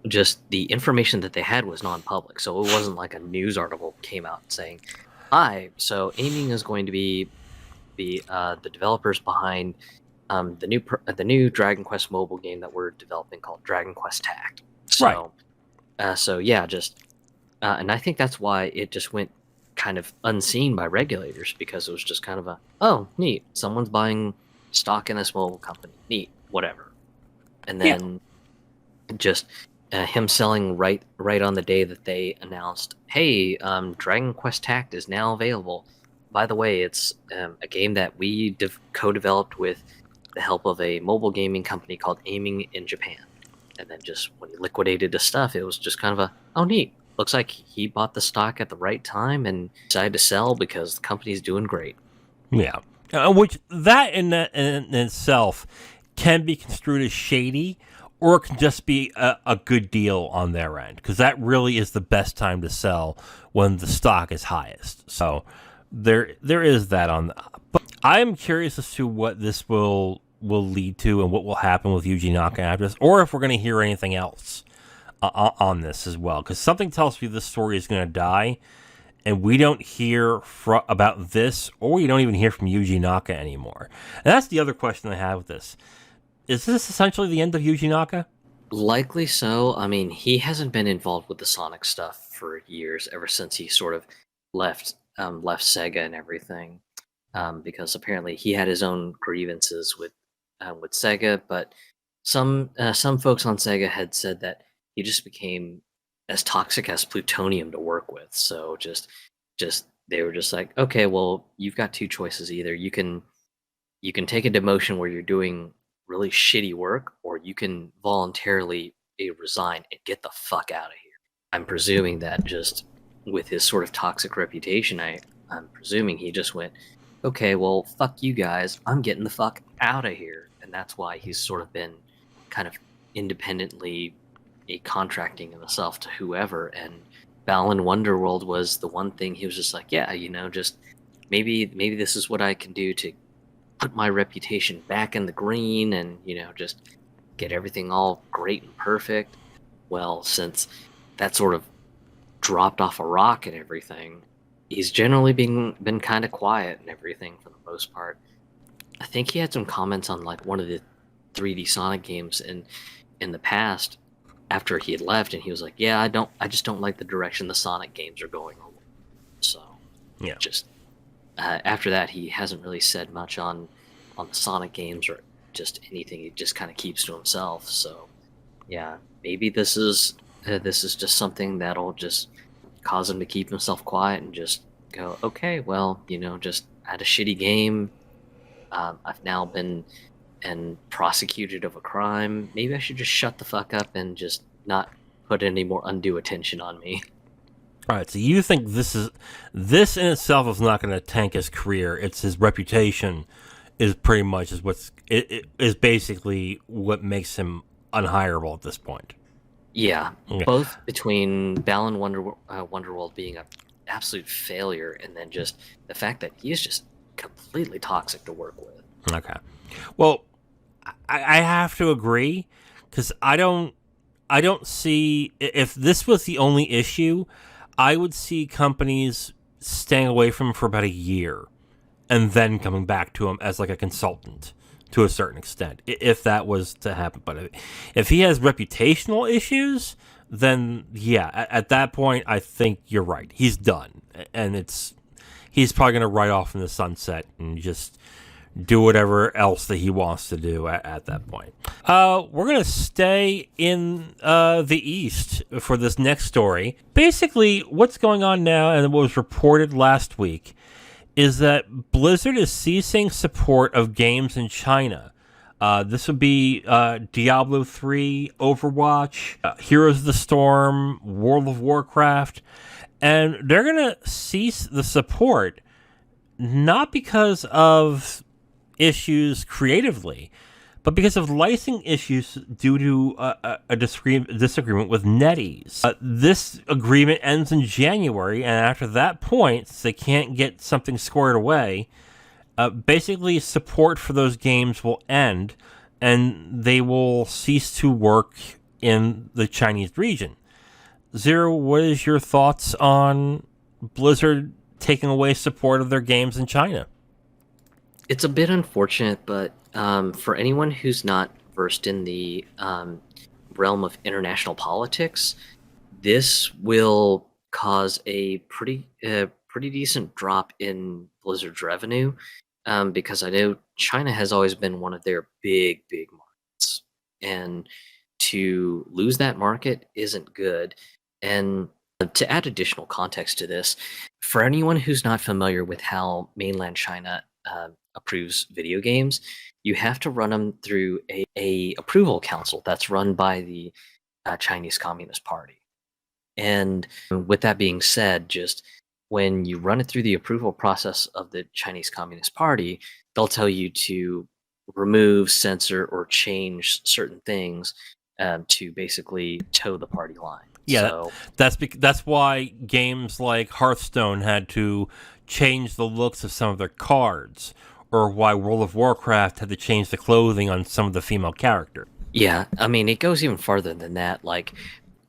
just the information that they had was non-public. So it wasn't like a news article came out saying, hi, so Aiming is going to be the developers behind the new Dragon Quest mobile game that we're developing called Dragon Quest Tact. So, right. So yeah, and I think that's why it just went kind of unseen by regulators, because it was just kind of oh, neat, someone's buying stock in this mobile company, neat, whatever. And then just him selling right on the day that they announced, hey, Dragon Quest Tact is now available. By the way, it's a game that we co-developed with the help of a mobile gaming company called Aiming in Japan. And then just when he liquidated the stuff, it was just kind of oh, neat. Looks like he bought the stock at the right time and decided to sell because the company's doing great. Yeah. Which that in itself can be construed as shady, or it can just be a good deal on their end, because that really is the best time to sell when the stock is highest. So there is that on. But I am curious as to what this will lead to and what will happen with Yuji Naka after this, or if we're going to hear anything else on this as well. Because something tells me this story is going to die, and we don't hear about this, or we don't even hear from Yuji Naka anymore. And that's the other question I have with this. Is this essentially the end of Yuji Naka? Likely so. I mean, he hasn't been involved with the Sonic stuff for years, ever since he sort of left Sega and everything, because apparently he had his own grievances with Sega. But some folks on Sega had said that he just became as toxic as plutonium to work with. So just they were just like, okay, well, you've got two choices. Either you can take a demotion where you're doing really shitty work, or you can voluntarily resign and get the fuck out of here. I'm presuming that just with his sort of toxic reputation, I'm presuming he just went, okay, well, fuck you guys, I'm getting the fuck out of here. And that's why he's sort of been kind of independently contracting himself to whoever. And Balan Wonderworld was the one thing he was just like, yeah, just maybe this is what I can do to put my reputation back in the green, and just get everything all great and perfect. Well, since that sort of dropped off a rock and everything, he's generally been kind of quiet and everything for the most part. I think he had some comments on like one of the 3D Sonic games in the past after he had left, and he was like, yeah, I just don't like the direction the Sonic games are going. So Yeah. just after that, he hasn't really said much on the Sonic games or just anything. He just kind of keeps to himself. So yeah, maybe this is just something that'll just cause him to keep himself quiet and just go, okay, well, just had a shitty game. I've now been prosecuted of a crime. Maybe I should just shut the fuck up and just not put any more undue attention on me. All right. So you think this in itself is not going to tank his career? It's his reputation is pretty much it is basically what makes him unhireable at this point. Yeah, Okay. both between Balan Wonderworld being an absolute failure, and then just the fact that he is just completely toxic to work with. Okay. Well, I have to agree, because I don't see, if this was the only issue, I would see companies staying away from him for about a year and then coming back to him as like a consultant to a certain extent, if that was to happen. But if he has reputational issues, then yeah, at that point, I think you're right. He's done, and he's probably going to ride off in the sunset and just do whatever else that he wants to do at that point. We're going to stay in the East for this next story. Basically, what's going on now, and what was reported last week, is that Blizzard is ceasing support of games in China. This would be Diablo 3, Overwatch, Heroes of the Storm, World of Warcraft, and they're going to cease the support not because of issues creatively, but because of licensing issues due to a disagreement with NetEase. This agreement ends in January, and after that point, since they can't get something squared away, basically support for those games will end, and they will cease to work in the Chinese region. Zero, what is your thoughts on Blizzard taking away support of their games in China? It's a bit unfortunate, but for anyone who's not versed in the realm of international politics, this will cause a pretty decent drop in Blizzard's revenue, because I know China has always been one of their big markets, and to lose that market isn't good. And to add additional context to this, for anyone who's not familiar with how mainland China approves video games, you have to run them through a approval council that's run by the Chinese Communist Party. And with that being said, just when you run it through the approval process of the Chinese Communist Party, they'll tell you to remove, censor, or change certain things to basically toe the party line. Yeah, So that's why games like Hearthstone had to change the looks of some of their cards, or why World of Warcraft had to change the clothing on some of the female characters. yeah, I mean, it goes even farther than that. Like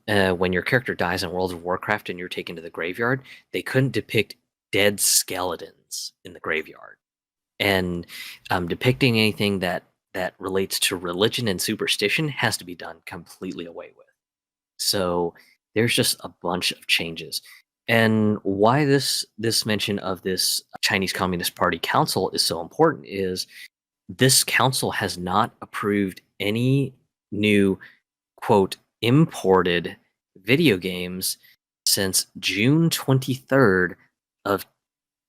when your character dies in World of Warcraft and you're taken to the graveyard, they couldn't depict dead skeletons in the graveyard. And depicting anything that relates to religion and superstition has to be done completely away with. So there's just a bunch of changes. And why this mention of this Chinese Communist Party council is so important is this council has not approved any new quote imported video games since June 23rd of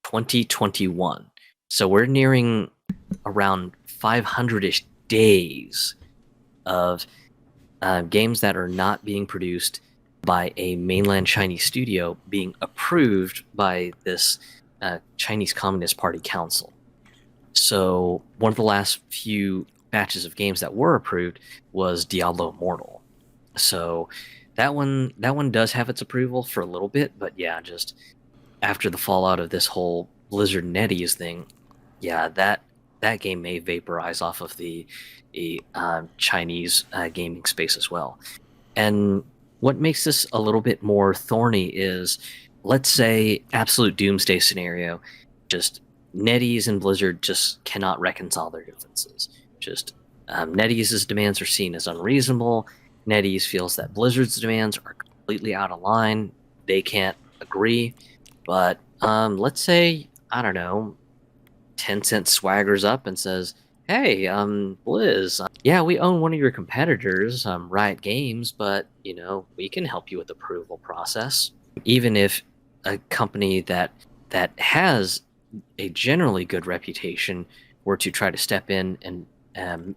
2021. So we're nearing around 500-ish days of games that are not being produced by a mainland Chinese studio being approved by this Chinese Communist Party Council. So one of the last few batches of games that were approved was Diablo Immortal. So that one does have its approval for a little bit, but yeah, just after the fallout of this whole Blizzard NetEase thing, yeah, that game may vaporize off of the Chinese gaming space as well. And what makes this a little bit more thorny is, let's say, absolute doomsday scenario, just NetEase and Blizzard just cannot reconcile their differences. Just NetEase's demands are seen as unreasonable. NetEase feels that Blizzard's demands are completely out of line. They can't agree. But let's say, I don't know, Tencent swaggers up and says, "Hey, Blizz, yeah, we own one of your competitors, Riot Games, but we can help you with the approval process." Even if a company that has a generally good reputation were to try to step in and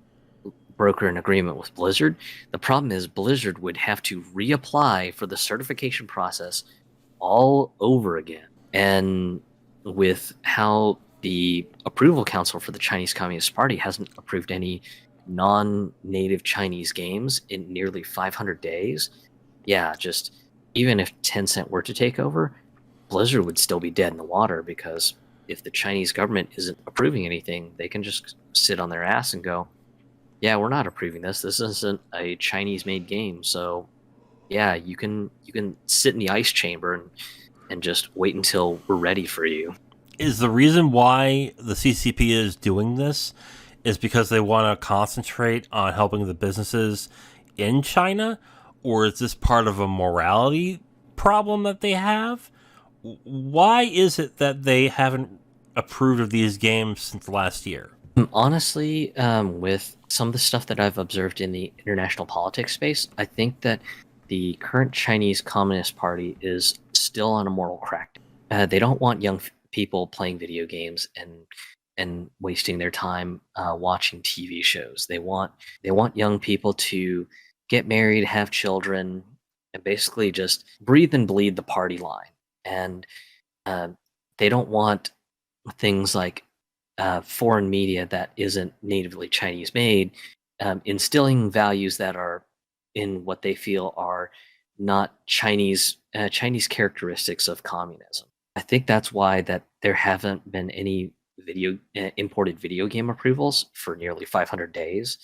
broker an agreement with Blizzard, the problem is Blizzard would have to reapply for the certification process all over again. And with how the approval council for the Chinese Communist Party hasn't approved any non-native Chinese games in nearly 500 days, yeah, just even if Tencent were to take over, Blizzard would still be dead in the water, because if the Chinese government isn't approving anything, they can just sit on their ass and go, "Yeah, we're not approving this. This isn't a Chinese-made game, so yeah, you can sit in the ice chamber and just wait until we're ready for you." Is the reason why the CCP is doing this is because they want to concentrate on helping the businesses in China, or is this part of a morality problem that they have? Why is it that they haven't approved of these games since last year? Honestly, with some of the stuff that I've observed in the international politics space, I think that the current Chinese Communist Party is still on a moral crack. They don't want young people playing video games and wasting their time watching TV shows. They want young people to get married, have children, and basically just breathe and bleed the party line. And they don't want things like foreign media that isn't natively Chinese made, instilling values that are in what they feel are not Chinese characteristics of communism. I think that's why that there haven't been any imported video game approvals for nearly 500 days.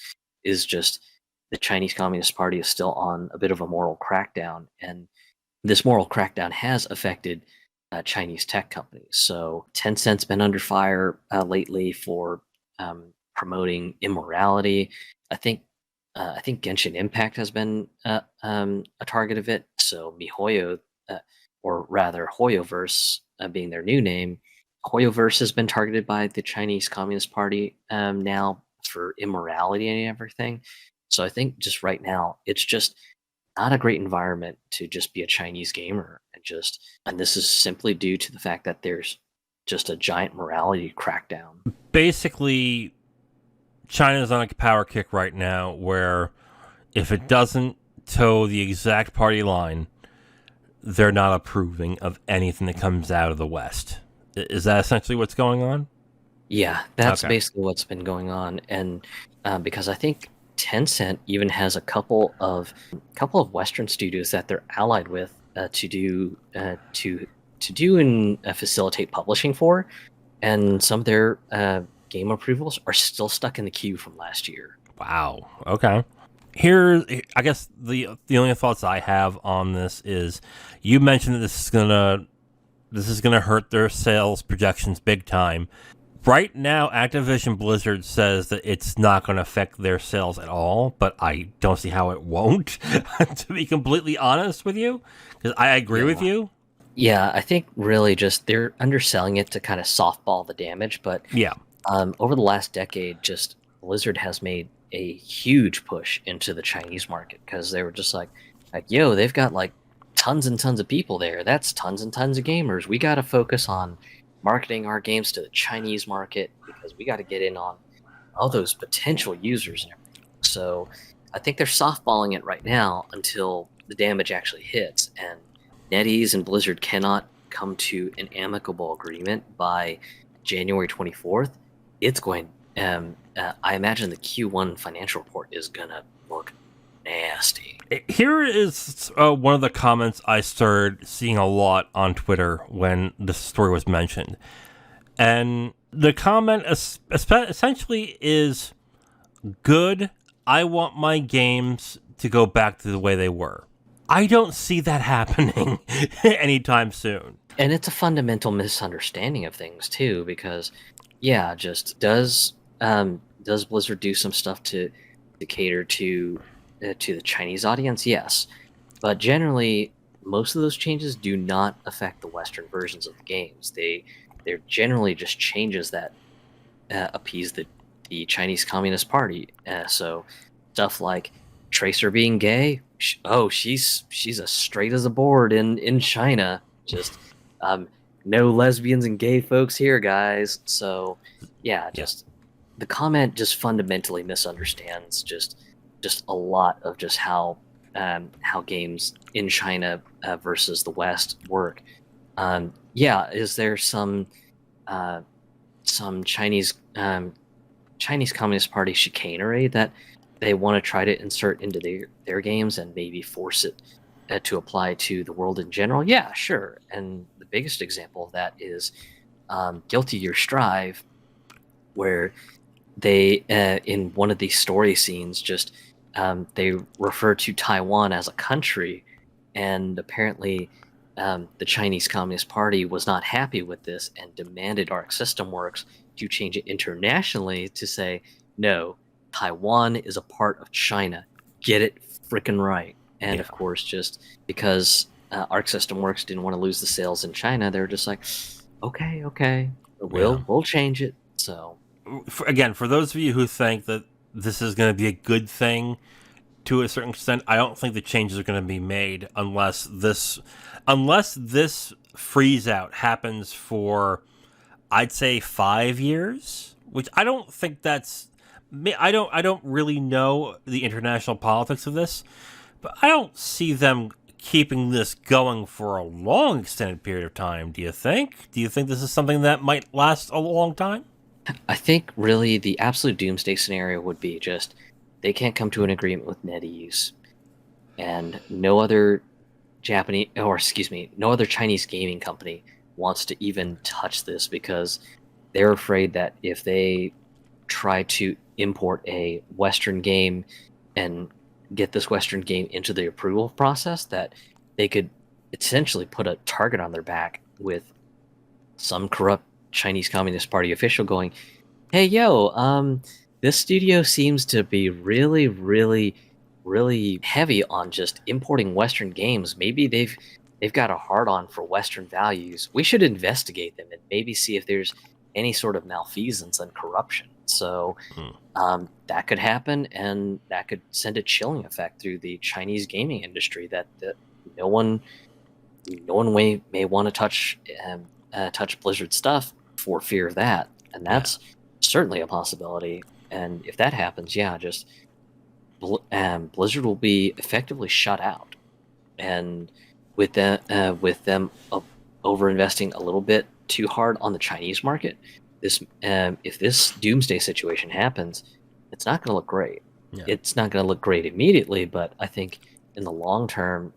Is just the Chinese Communist Party is still on a bit of a moral crackdown, and this moral crackdown has affected Chinese tech companies. So Tencent's been under fire lately for promoting immorality. I think Genshin Impact has been a target of it. So MiHoYo, or rather HoYoverse, being their new name, HoYoverse has been targeted by the Chinese Communist Party now for immorality and everything. So I think just right now, it's just not a great environment to just be a Chinese gamer, and this is simply due to the fact that there's just a giant morality crackdown. Basically, China's on a power kick right now where if it doesn't toe the exact party line, they're not approving of anything that comes out of the West. Is that essentially what's going on? Yeah, that's Okay. basically what's been going on, and because I think Tencent even has a couple of Western studios that they're allied with to do and facilitate publishing for, and some of their game approvals are still stuck in the queue from last year. Wow. Okay. Here, I guess the only thoughts I have on this is, you mentioned that this is gonna hurt their sales projections big time. Right now, Activision Blizzard says that it's not going to affect their sales at all, but I don't see how it won't. To be completely honest with you, because I agree with Yeah. you. Yeah, I think really just they're underselling it to kind of softball the damage, but Yeah. over the last decade, just Blizzard has made a huge push into the Chinese market because they were just like, yo, they've got like tons and tons of people there. That's tons and tons of gamers. We got to focus on marketing our games to the Chinese market because we got to get in on all those potential users and everything. So I think they're softballing it right now until the damage actually hits. And NetEase and Blizzard cannot come to an amicable agreement by January 24th. It's going. I imagine the Q1 financial report is gonna look nasty. Here is one of the comments I started seeing a lot on Twitter when the story was mentioned. And the comment essentially is, good. I want my games to go back to the way they were. I don't see that happening anytime soon. And it's a fundamental misunderstanding of things too, because yeah, just does Blizzard do some stuff to cater to the Chinese audience? Yes, but generally, most of those changes do not affect the Western versions of the games. They're generally just changes that appease the Chinese Communist Party. So stuff like Tracer being gay. She's as straight as a board in China. Just no lesbians and gay folks here, guys. So yeah, Yeah. just the comment just fundamentally misunderstands just a lot of just how games in China versus the West work. Yeah, is there some Chinese Communist Party chicanery that they want to try to insert into their games and maybe force it to apply to the world in general? Yeah, sure. And the biggest example of that is Guilty Gear Strive, where they in one of these story scenes just they refer to Taiwan as a country, and apparently the Chinese Communist Party was not happy with this and demanded Arc System Works to change it internationally to say, no, Taiwan is a part of China. Get it freaking right. And Yeah. of course, just because Arc System Works didn't want to lose the sales in China, they were just like, okay, Yeah. we'll change it. So Again, for those of you who think that this is going to be a good thing to a certain extent, I don't think the changes are going to be made unless this freeze out happens for, I'd say, 5 years, which I don't think that's. I don't really know the international politics of this, but I don't see them keeping this going for a long extended period of time. Do you think? Do you think this is something that might last a long time? I think really the absolute doomsday scenario would be just they can't come to an agreement with NetEase, and no other no other Chinese gaming company wants to even touch this because they're afraid that if they try to import a Western game and get this Western game into the approval process, that they could essentially put a target on their back with some corrupt Chinese Communist Party official going, "Hey, yo, this studio seems to be really, really, really heavy on just importing Western games. Maybe they've got a hard on for Western values. We should investigate them and maybe see if there's any sort of malfeasance and corruption." So Hmm. that could happen, and that could send a chilling effect through the Chinese gaming industry that no one may want to touch Blizzard stuff for fear of that, and Yeah. that's certainly a possibility. And if that happens, yeah, just Blizzard will be effectively shut out, and with them over investing a little bit too hard on the Chinese market, this if this doomsday situation happens, it's not going to look great. Yeah. It's not going to look great immediately, but I think in the long term,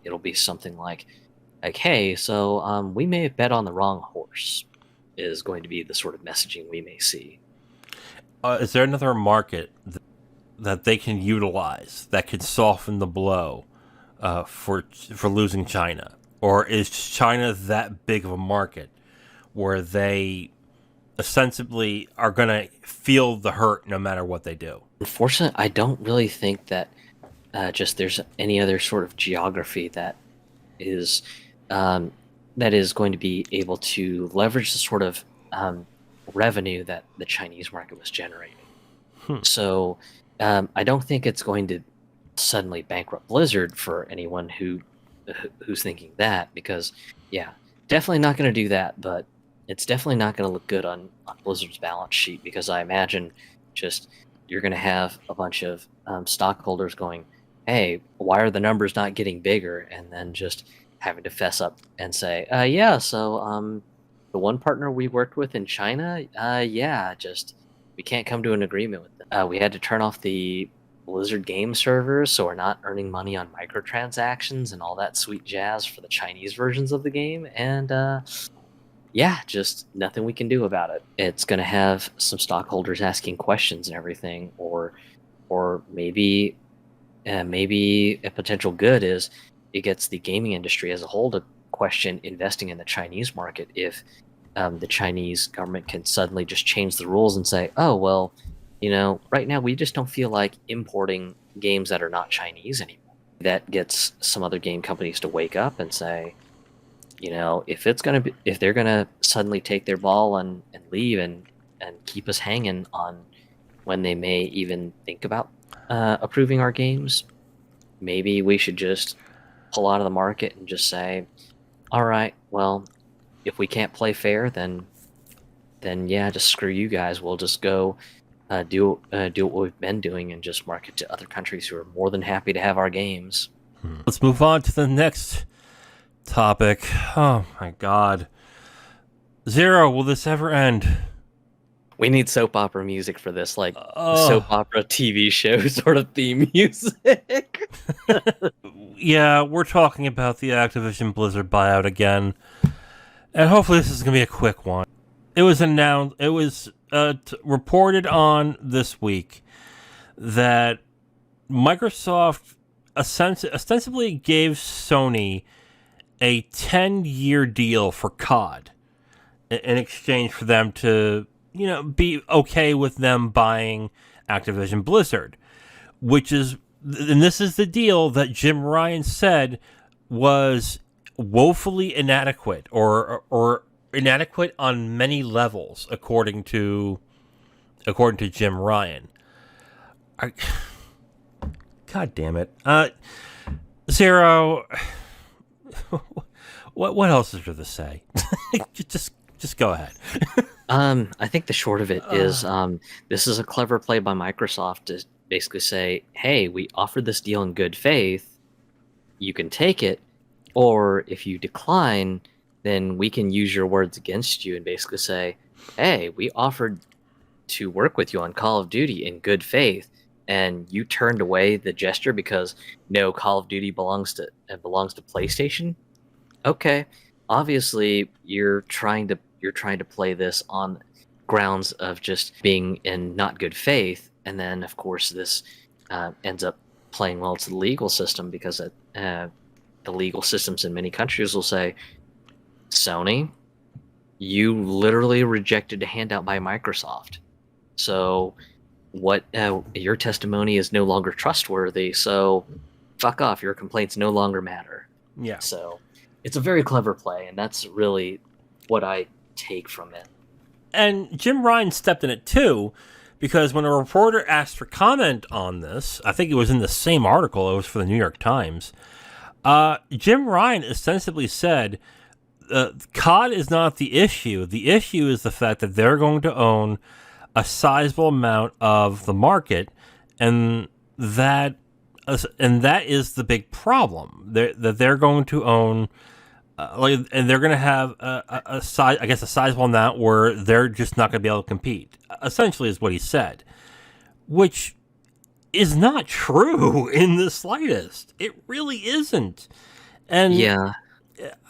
it'll be something like, hey, so we may have bet on the wrong horse, is going to be the sort of messaging we may see. Is there another market that they can utilize that could soften the blow for losing China, or is China that big of a market where they ostensibly are going to feel the hurt no matter what they do? Unfortunately, I don't really think that just there's any other sort of geography is that is going to be able to leverage the sort of revenue that the Chinese market was generating. So I don't think it's going to suddenly bankrupt Blizzard for anyone who's thinking that, because yeah, definitely not going to do that, but it's definitely not going to look good on Blizzard's balance sheet, because I imagine just you're going to have a bunch of stockholders going, hey, why are the numbers not getting bigger? And then just having to fess up and say, yeah, so the one partner we worked with in China, just we can't come to an agreement with them. We had to turn off the Blizzard game servers, so we're not earning money on microtransactions and all that sweet jazz for the Chinese versions of the game. And just nothing we can do about it. It's going to have some stockholders asking questions and everything, or maybe a potential good is it gets the gaming industry as a whole to question investing in the Chinese market if the Chinese government can suddenly just change the rules and say, oh, well, right now we just don't feel like importing games that are not Chinese anymore. That gets some other game companies to wake up and say, if they're gonna suddenly take their ball and leave and keep us hanging on when they may even think about approving our games, maybe we should just pull out of the market and just say, all right, well, if we can't play fair, then yeah, just screw you guys. We'll just go do what we've been doing and just market to other countries who are more than happy to have our games. Let's move on to the next topic. Oh my god. Zero, will this ever end? We need soap opera music for this, like soap opera TV show sort of theme music. Yeah, we're talking about the Activision Blizzard buyout again. And hopefully this is going to be a quick one. It was reported on this week that Microsoft ostensibly gave Sony a 10-year deal for COD in exchange for them to, be okay with them buying Activision Blizzard, and this is the deal that Jim Ryan said was woefully inadequate or inadequate on many levels, according to Jim Ryan. God damn it. Zero. What else is there to say? just go ahead. I think the short of it is this is a clever play by Microsoft to basically say, hey, we offered this deal in good faith. You can take it, or if you decline, then we can use your words against you and basically say, hey, we offered to work with you on Call of Duty in good faith, and you turned away the gesture because no, Call of Duty belongs to PlayStation. Okay, obviously you're trying to play this on grounds of just being in not good faith, and then of course this ends up playing well to the legal system, because the legal systems in many countries will say, Sony, you literally rejected a handout by Microsoft, so what your testimony is no longer trustworthy, so fuck off, your complaints no longer matter. Yeah. So it's a very clever play, and that's really what I take from it. And Jim Ryan stepped in it too, because when a reporter asked for comment on this, I think it was in the same article, it was for the New York Times, Jim Ryan ostensibly said, COD is not the issue. The issue is the fact that they're going to own a sizable amount of the market, and that and that is the big problem. That they're going to own, and they're going to have a size, I guess, a sizable amount where they're just not going to be able to compete. Essentially, is what he said, which is not true in the slightest. It really isn't. And Yeah,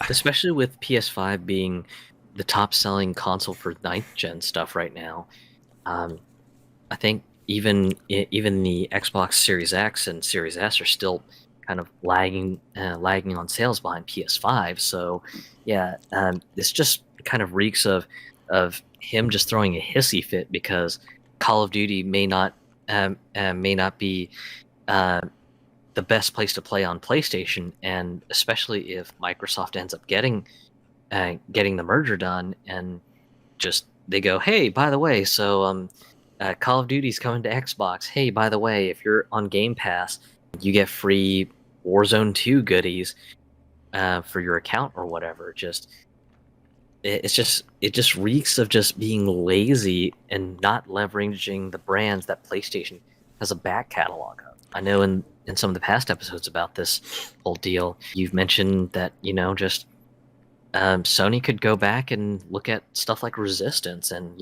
especially with PS5 being the top-selling console for ninth gen stuff right now. Um, I think even the Xbox Series X and Series S are still kind of lagging on sales behind PS5. So yeah, this just kind of reeks of him just throwing a hissy fit because Call of Duty may not be uh, the best place to play on PlayStation, and especially if Microsoft ends up getting the merger done and just they go, hey, by the way, so Call of Duty's coming to Xbox. Hey, by the way, if you're on Game Pass, you get free Warzone 2 goodies for your account or whatever. It just reeks of just being lazy and not leveraging the brands that PlayStation has a back catalog of. I know in some of the past episodes about this whole deal, you've mentioned that just Sony could go back and look at stuff like Resistance, and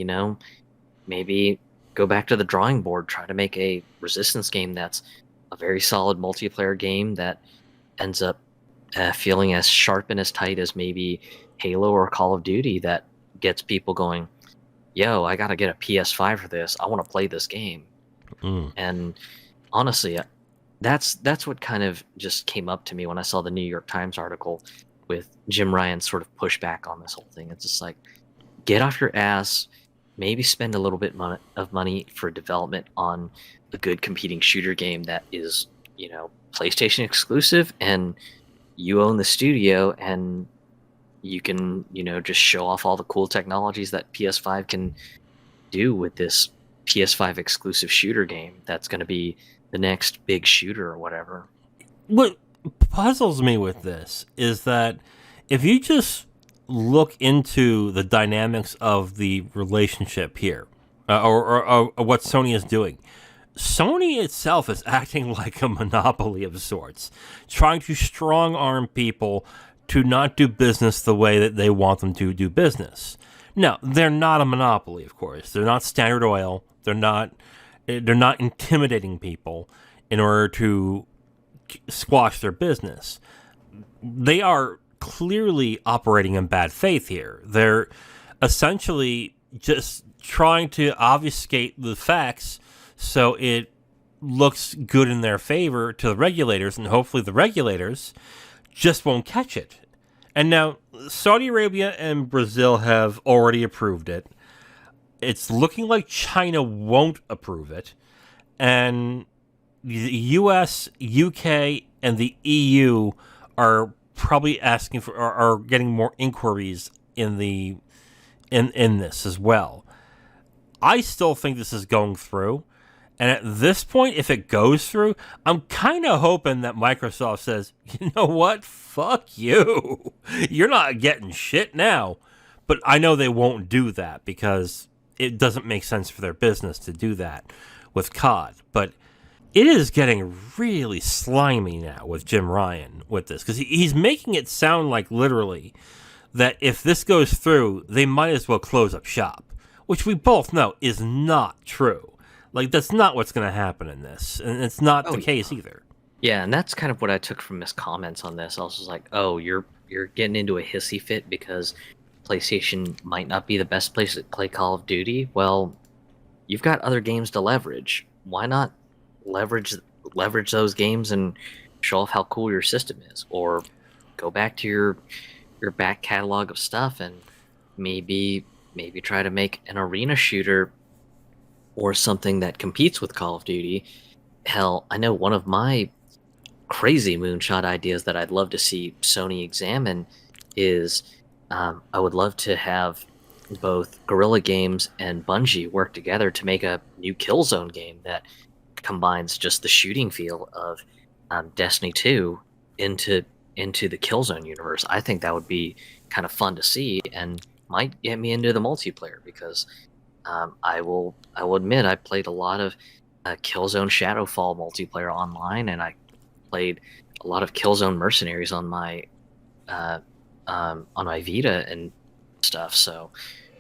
maybe go back to the drawing board, try to make a Resistance game that's a very solid multiplayer game that ends up feeling as sharp and as tight as maybe Halo or Call of Duty, that gets people going, yo, I gotta get a PS5 for this. I want to play this game. mm, And honestly, that's what kind of just came up to me when I saw the New York Times article with Jim Ryan's sort of pushback on this whole thing. It's just like, get off your ass, maybe spend a little bit of money for development on a good competing shooter game that is, PlayStation exclusive, and you own the studio, and you can, just show off all the cool technologies that PS5 can do with this PS5 exclusive shooter game that's going to be the next big shooter or whatever. what puzzles me with this is that if you just look into the dynamics of the relationship here, or what Sony is doing, Sony itself is acting like a monopoly of sorts, trying to strong arm people to not do business the way that they want them to do business. Now, they're not a monopoly, of course. They're not Standard Oil. They're not intimidating people in order to squash their business. They are clearly operating in bad faith here. They're essentially just trying to obfuscate the facts so it looks good in their favor to the regulators, and hopefully the regulators just won't catch it. And now Saudi Arabia and Brazil have already approved it. It's looking like China won't approve it. And the US, UK, and the EU are probably asking for, are getting more inquiries in this as well. I still think this is going through. And at this point, if it goes through, I'm kind of hoping that Microsoft says, you know what? Fuck you. You're not getting shit now. But I know they won't do that because it doesn't make sense for their business to do that with COD. But it is getting really slimy now with Jim Ryan with this, because he's making it sound like literally that if this goes through, they might as well close up shop, which we both know is not true. Like, that's not what's going to happen in this, and it's not the case either. Yeah, and that's kind of what I took from his comments on this. I was just like, oh, you're getting into a hissy fit because PlayStation might not be the best place to play Call of Duty. Well, you've got other games to leverage. Why not leverage those games and show off how cool your system is, or go back to your back catalog of stuff and maybe try to make an arena shooter or something that competes with Call of Duty. Hell, I know one of my crazy moonshot ideas that I'd love to see Sony examine is I would love to have both Guerrilla Games and Bungie work together to make a new Killzone game that combines just the shooting feel of Destiny 2 into the Killzone universe. I think that would be kind of fun to see and might get me into the multiplayer, because I will admit I played a lot of Killzone Shadowfall multiplayer online, and I played a lot of Killzone Mercenaries on my Vita and stuff. So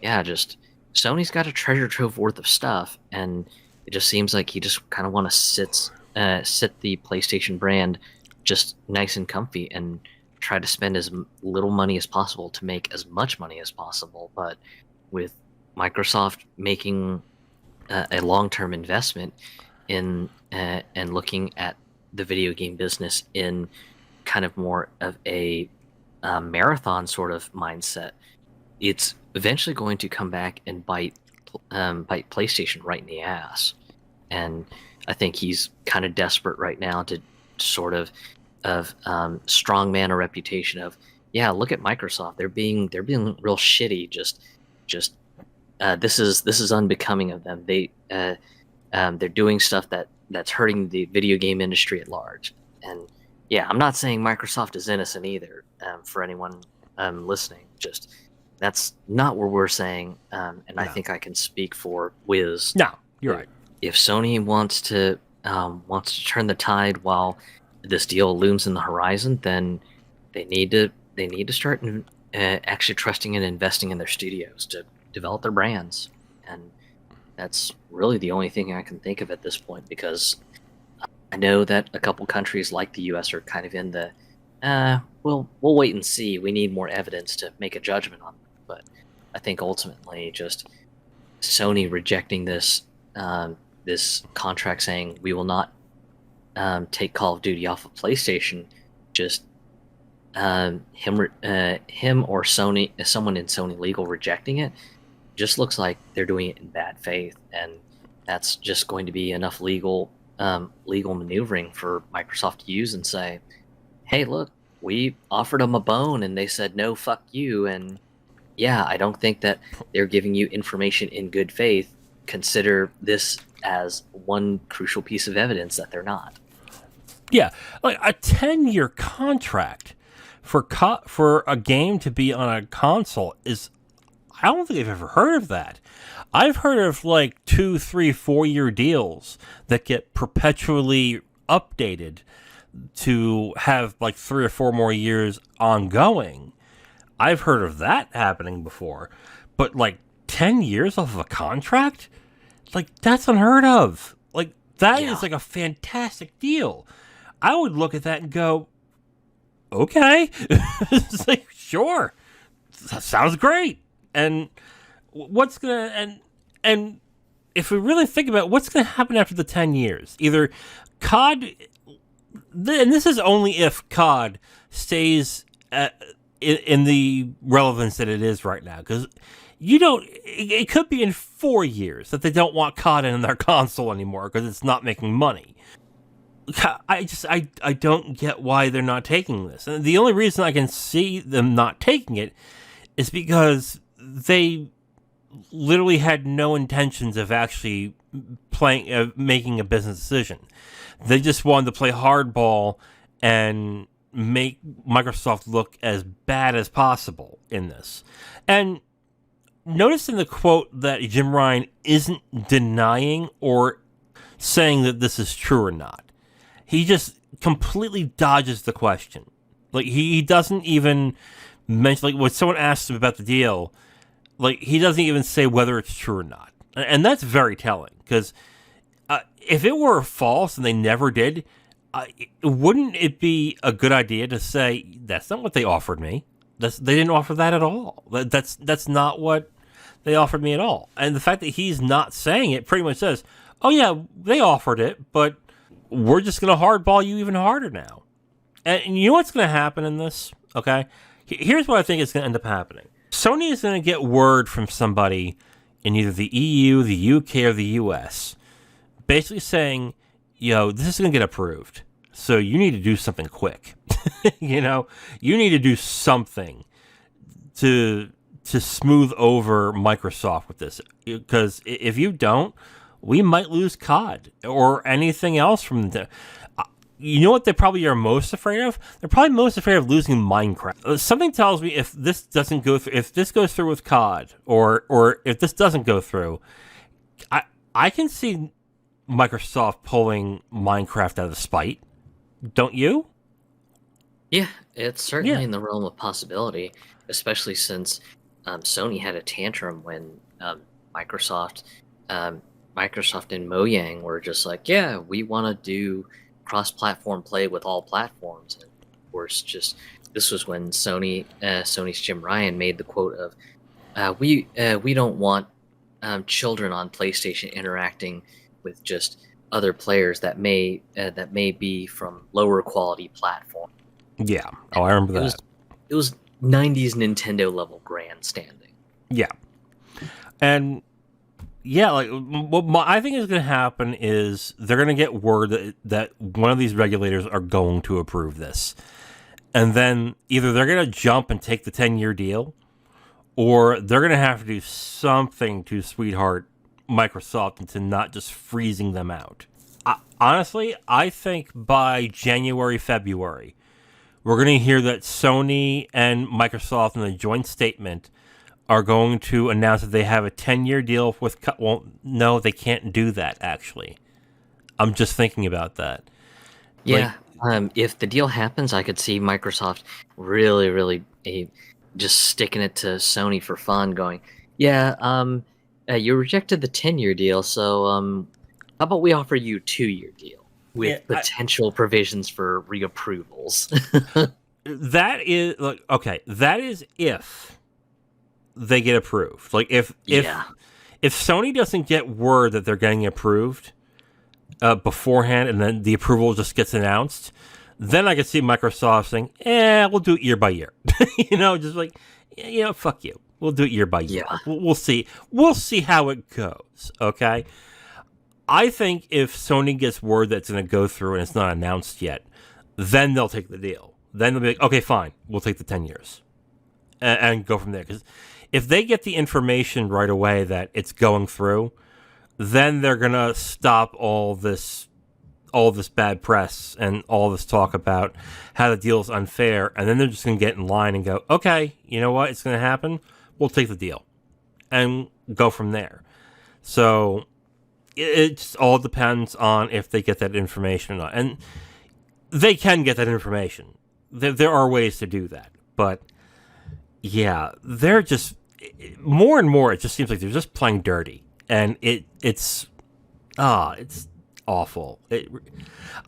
yeah, just Sony's got a treasure trove worth of stuff, and it just seems like he just kind of want to sit the PlayStation brand just nice and comfy and try to spend as little money as possible to make as much money as possible. But with Microsoft making a long-term investment in and looking at the video game business in kind of more of a marathon sort of mindset, it's eventually going to come back and bite PlayStation right in the ass. And I think he's kind of desperate right now to sort of strongman a reputation of, yeah, look at Microsoft, they're being real shitty. Just this is unbecoming of them. They're doing stuff that's hurting the video game industry at large. And yeah, I'm not saying Microsoft is innocent either. For anyone listening, just that's not what we're saying. And no. I think I can speak for Wiz. No, you're right. If Sony wants to turn the tide while this deal looms in the horizon, then they need to start actually trusting and investing in their studios to develop their brands. And that's really the only thing I can think of at this point, because I know that a couple countries like the US are kind of in the we'll wait and see, we need more evidence to make a judgment on them. But I think ultimately just Sony rejecting this contract, saying we will not take Call of Duty off of PlayStation, just him or Sony, someone in Sony legal rejecting it, just looks like they're doing it in bad faith, and that's just going to be enough legal maneuvering for Microsoft to use and say, hey, look, we offered them a bone and they said no, fuck you. And yeah, I don't think that they're giving you information in good faith. Consider this as one crucial piece of evidence that they're not. Yeah, like a 10-year contract for a game to be on a console is, I don't think I've ever heard of that. I've heard of like 2, 3, 4-year deals that get perpetually updated to have like 3 or 4 more years ongoing. I've heard of that happening before, but like 10 years off of a contract? Like, that's unheard of. Like, that is like a fantastic deal. I would look at that and go, okay. It's like, sure. That sounds great. And what's going to, and if we really think about it, what's going to happen after the 10 years? Either COD, and this is only if COD stays in the relevance that it is right now, because it could be in 4 years that they don't want COD in their console anymore because it's not making money. I don't get why they're not taking this. And the only reason I can see them not taking it is because they literally had no intentions of actually making a business decision. They just wanted to play hardball and make Microsoft look as bad as possible in this. And notice in the quote that Jim Ryan isn't denying or saying that this is true or not. He just completely dodges the question. Like, he doesn't even mention, like, when someone asks him about the deal, like, he doesn't even say whether it's true or not. And that's very telling, because if it were false and they never did, wouldn't it be a good idea to say, that's not what they offered me? They didn't offer that at all. That's not what they offered me at all. And the fact that he's not saying it pretty much says, oh yeah, they offered it, but we're just going to hardball you even harder now. And you know what's going to happen in this? Okay? Here's what I think is going to end up happening. Sony is going to get word from somebody in either the EU, the UK, or the US, basically saying, this is going to get approved. So you need to do something quick. You need to do something to smooth over Microsoft with this. Because if you don't, we might lose COD or anything else from the... You know what they probably are most afraid of? They're probably most afraid of losing Minecraft. Something tells me if this doesn't go through, if this goes through with COD, or if this doesn't go through, I can see Microsoft pulling Minecraft out of spite, Don't you? Yeah, it's Yeah. certainly in the realm of possibility, especially since Sony had a tantrum when Microsoft, um, Microsoft and Mojang were just like, "Yeah, we want to do cross-platform play with all platforms." And of course, just this was when Sony's Jim Ryan made the quote of, we don't want children on PlayStation interacting with just other players that may be from lower quality platforms." Yeah. Oh, I remember It was that. it was 90s Nintendo level grandstanding. Yeah. And yeah, like what I think is going to happen is they're going to get word that one of these regulators are going to approve this. And then either they're going to jump and take the 10-year deal, or they're going to have to do something to sweetheart Microsoft into not just freezing them out. Honestly, I think by January, February, we're going to hear that Sony and Microsoft in a joint statement are going to announce that they have a 10-year deal with... Well, no, they can't do that, actually. I'm just thinking about that. Like, Yeah, if the deal happens, I could see Microsoft really just sticking it to Sony for fun, going, "Yeah, you rejected the 10-year deal, so how about we offer you a 2-year deal yeah, with potential provisions for reapprovals?" that is... Like, okay, that is if they get approved. Like, if Yeah. Sony doesn't get word that they're getting approved beforehand, and then the approval just gets announced, then I could see Microsoft saying, we'll do it year by year." Just like, fuck you. We'll do it year by year. Yeah. We'll see. We'll see how it goes, okay? I think if Sony gets word that it's going to go through and it's not announced yet, then they'll take the deal. Then they'll be like, okay, fine, we'll take the 10 years. And go from there. Because if they get the information right away that it's going through, then they're going to stop all this bad press and all this talk about how the deal is unfair, and then they're just going to get in line and go, okay, you know what, it's going to happen, we'll take the deal, and go from there. So it just all depends on if they get that information or not. And they can get that information. There are ways to do that. But yeah, they're just... More and more, it just seems like they're just playing dirty. And it's awful.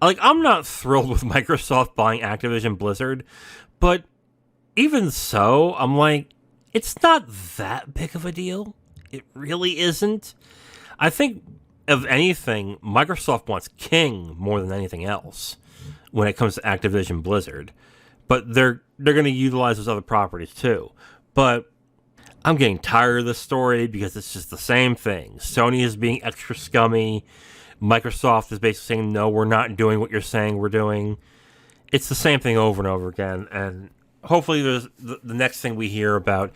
I'm not thrilled with Microsoft buying Activision Blizzard, but even so, I'm like, it's not that big of a deal. It really isn't. I think, of anything, Microsoft wants King more than anything else when it comes to Activision Blizzard, but they're going to utilize those other properties too. But I'm getting tired of this story because it's just the same thing. Sony is being extra scummy. Microsoft is basically saying, no, we're not doing what you're saying we're doing. It's the same thing over and over again. And hopefully the next thing we hear about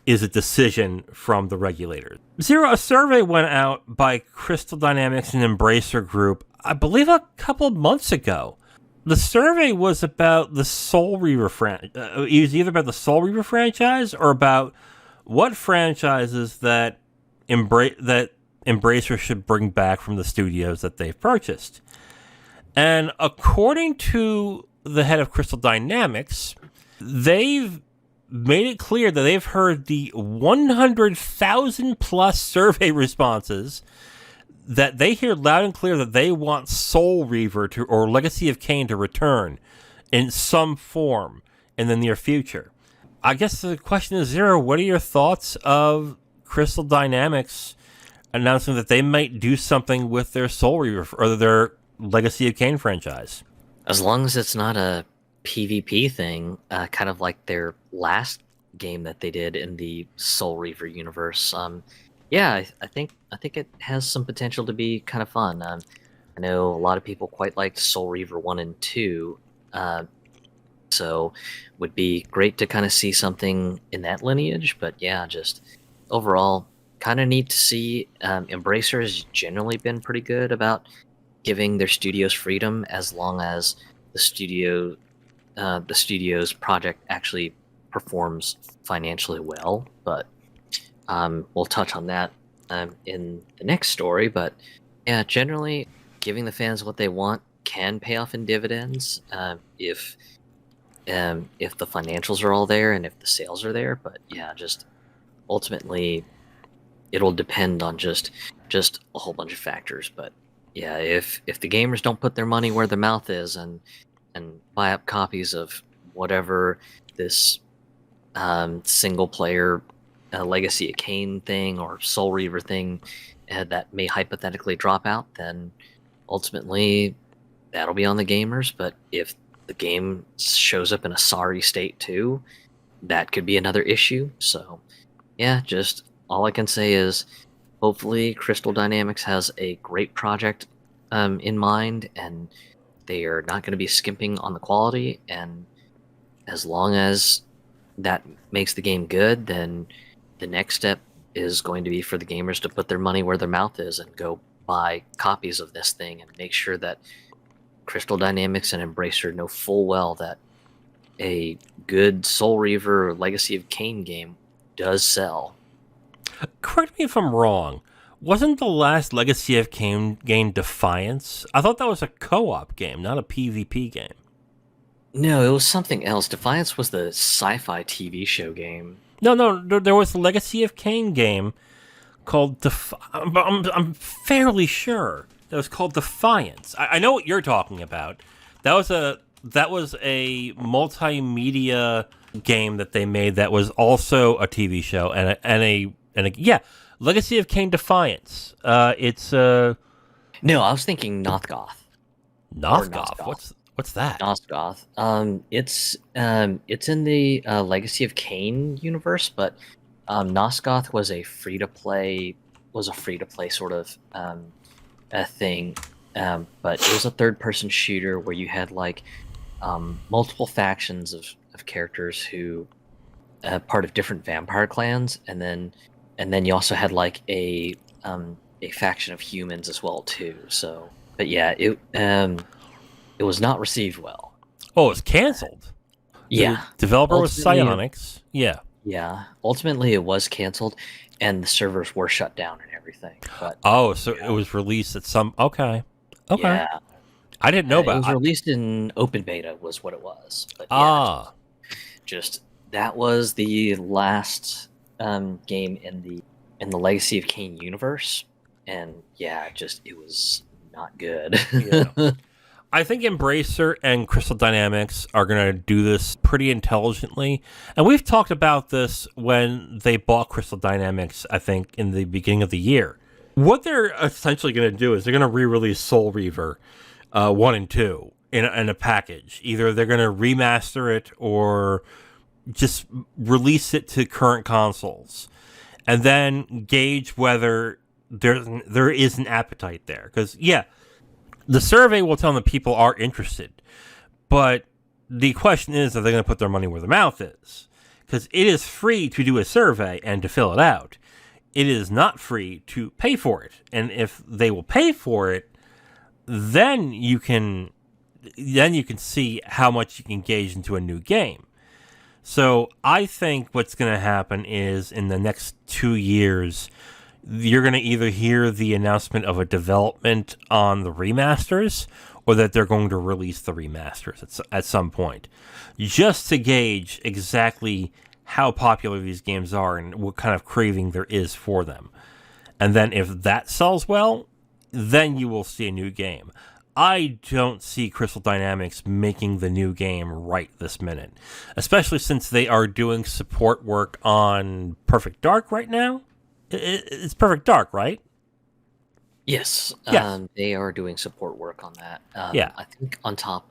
is a decision from the regulators. Zero, a survey went out by Crystal Dynamics and Embracer Group, I believe a couple of months ago. The survey was about the Soul Reaver franchise. It was either about the Soul Reaver franchise or about what franchises that Embracer should bring back from the studios that they've purchased. And according to the head of Crystal Dynamics, they've made it clear that they've heard the 100,000 plus survey responses that they hear loud and clear that they want Soul Reaver or Legacy of Kain to return in some form in the near future. I guess the question is, Zero, what are your thoughts of Crystal Dynamics announcing that they might do something with their Soul Reaver or their Legacy of Kain franchise? As long as it's not a PvP thing, kind of like their last game that they did in the Soul Reaver universe. Yeah, I think it has some potential to be kind of fun. I know a lot of people quite liked Soul Reaver 1 and 2, so would be great to kind of see something in that lineage. But yeah, just overall, kind of neat to see. Embracer has generally been pretty good about giving their studios freedom as long as the studio's project actually performs financially well. But we'll touch on that in the next story. But yeah, generally giving the fans what they want, can pay off in dividends if the financials are all there and if the sales are there. But yeah, just ultimately it'll depend on just a whole bunch of factors. But yeah, if the gamers don't put their money where their mouth is and buy up copies of whatever this single player Legacy of Kain thing or Soul Reaver thing that may hypothetically drop out, then ultimately that'll be on the gamers. But if the game shows up in a sorry state too, that could be another issue. So yeah, just all I can say is hopefully Crystal Dynamics has a great project in mind, and they are not going to be skimping on the quality. And as long as that makes the game good, then the next step is going to be for the gamers to put their money where their mouth is and go buy copies of this thing and make sure that Crystal Dynamics and Embracer know full well that a good Soul Reaver or Legacy of Kain game does sell. Correct me if I'm wrong. Wasn't the last Legacy of Kain game Defiance? I thought that was a co-op game, not a PvP game. No, it was something else. Defiance was the sci-fi TV show game. No, there was a Legacy of Kain game called I'm fairly sure that was called Defiance. I know what you're talking about. That was a multimedia game that they made that was also a TV show and a yeah, Legacy of Kain Defiance. It's No, I was thinking Nothgoth. Nothgoth. What's that? Nosgoth. It's in the Legacy of Kain universe, but Nosgoth was a free to play sort of a thing. But it was a third person shooter where you had like multiple factions of characters who part of different vampire clans, and then you also had like a faction of humans as well too. So, but yeah, it was not received well. Oh, it's canceled. Yeah. The developer was Psionics. Yeah. Yeah. Ultimately, it was canceled, and the servers were shut down and everything. But so it was released at some. Okay. yeah, I didn't know about it. Was released in open beta, was what it was. But yeah, just that was the last game in the Legacy of Kain universe, and yeah, just it was not good. Yeah. I think Embracer and Crystal Dynamics are going to do this pretty intelligently. And we've talked about this when they bought Crystal Dynamics, I think, in the beginning of the year. What they're essentially going to do is they're going to re-release Soul Reaver 1 and 2 in a package. Either they're going to remaster it or just release it to current consoles. And then gauge whether there is an appetite there. Because, yeah, the survey will tell them people are interested, but the question is, are they going to put their money where their mouth is? Because it is free to do a survey and to fill it out. It is not free to pay for it. And if they will pay for it, then you can see how much you can engage into a new game. So I think what's going to happen is in the next 2 years, you're going to either hear the announcement of a development on the remasters or that they're going to release the remasters at some point, just to gauge exactly how popular these games are and what kind of craving there is for them. And then if that sells well, then you will see a new game. I don't see Crystal Dynamics making the new game right this minute, especially since they are doing support work on Perfect Dark right now. It's Perfect Dark, right? Yes. Yes. They are doing support work on that. Yeah. I think on top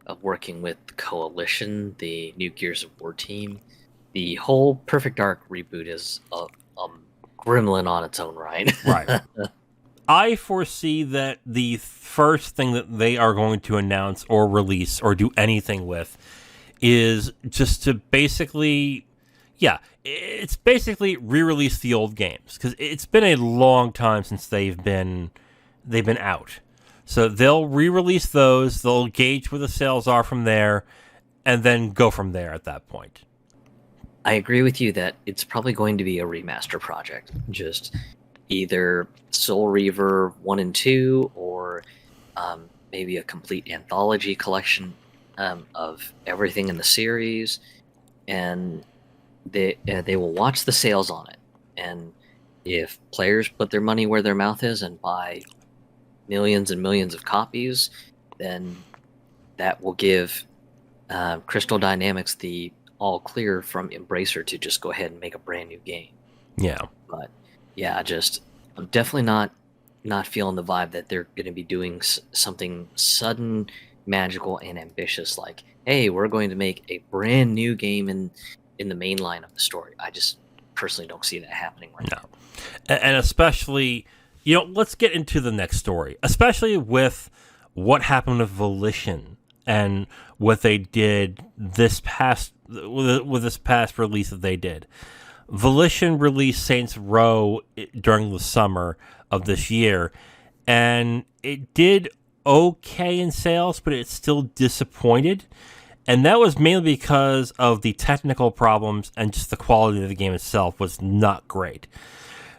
of working with Coalition, the new Gears of War team, the whole Perfect Dark reboot is a gremlin on its own right. Right. I foresee that the first thing that they are going to announce or release or do anything with is just to basically... Yeah, it's basically re-release the old games because it's been a long time since they've been out. So they'll re-release those. They'll gauge where the sales are from there, and then go from there at that point. I agree with you that it's probably going to be a remaster project. Just either Soul Reaver 1 and 2, or maybe a complete anthology collection of everything in the series, and they will watch the sales on it. And if players put their money where their mouth is and buy millions and millions of copies, then that will give Crystal Dynamics the all clear from Embracer to just go ahead and make a brand new game. Yeah. But yeah, I'm definitely not feeling the vibe that they're going to be doing something sudden, magical, and ambitious. Like, hey, we're going to make a brand new game in the main line of the story. I just personally don't see that happening right now. And especially, let's get into the next story, especially with what happened with Volition and what they did this past with this past release that they did. Volition released Saints Row during the summer of this year, and it did okay in sales, but it still disappointed. And that was mainly because of the technical problems, and just the quality of the game itself was not great.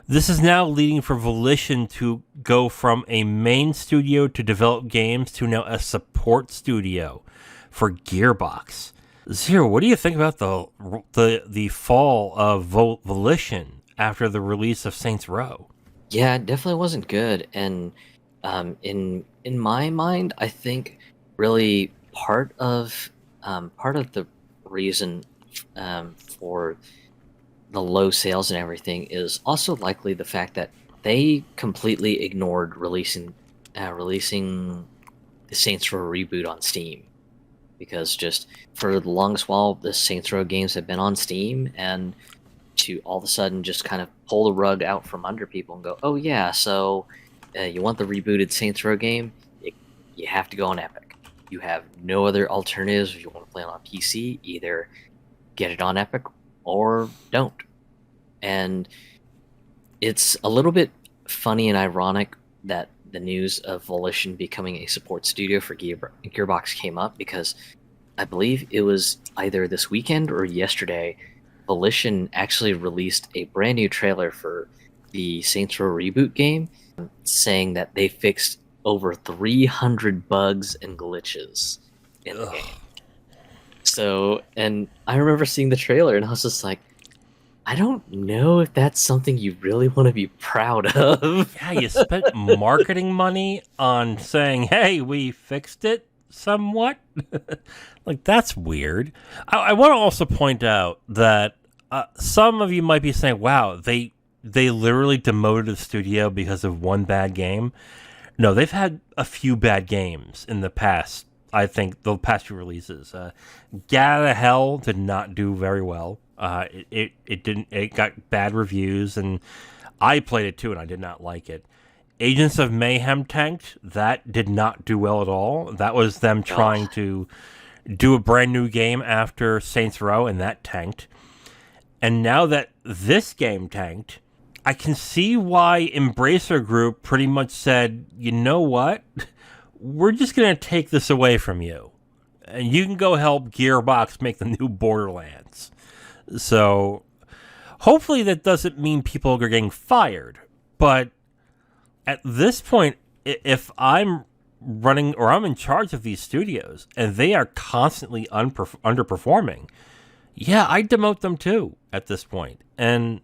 This is now leading for Volition to go from a main studio to develop games to now a support studio for Gearbox. Zero, what do you think about the fall of Volition after the release of Saints Row? Yeah, it definitely wasn't good, and in my mind, I think really part of the reason for the low sales and everything is also likely the fact that they completely ignored releasing the Saints Row reboot on Steam, because just for the longest while the Saints Row games have been on Steam, and to all of a sudden just kind of pull the rug out from under people and go, oh yeah, so you want the rebooted Saints Row game? You have to go on Epic. You have no other alternatives. If you want to play it on PC, either get it on Epic or don't. And it's a little bit funny and ironic that the news of Volition becoming a support studio for Gearbox came up, because I believe it was either this weekend or yesterday, Volition actually released a brand new trailer for the Saints Row reboot game, saying that they fixed over 300 bugs and glitches in the game. So, and I remember seeing the trailer and I was just like, I don't know if that's something you really want to be proud of. Yeah, you spent marketing money on saying, hey, we fixed it somewhat. Like, that's weird. I want to also point out that some of you might be saying, wow, they literally demoted the studio because of one bad game. No, they've had a few bad games in the past. I think the past few releases. Get Out of Hell did not do very well. It didn't. It got bad reviews, and I played it too, and I did not like it. Agents of Mayhem tanked. That did not do well at all. That was them trying to do a brand new game after Saints Row, and that tanked. And now that this game tanked, I can see why Embracer Group pretty much said, you know what? We're just going to take this away from you. And you can go help Gearbox make the new Borderlands. So hopefully that doesn't mean people are getting fired. But at this point, if I'm running or I'm in charge of these studios and they are constantly underperforming, yeah, I demote them too at this point. And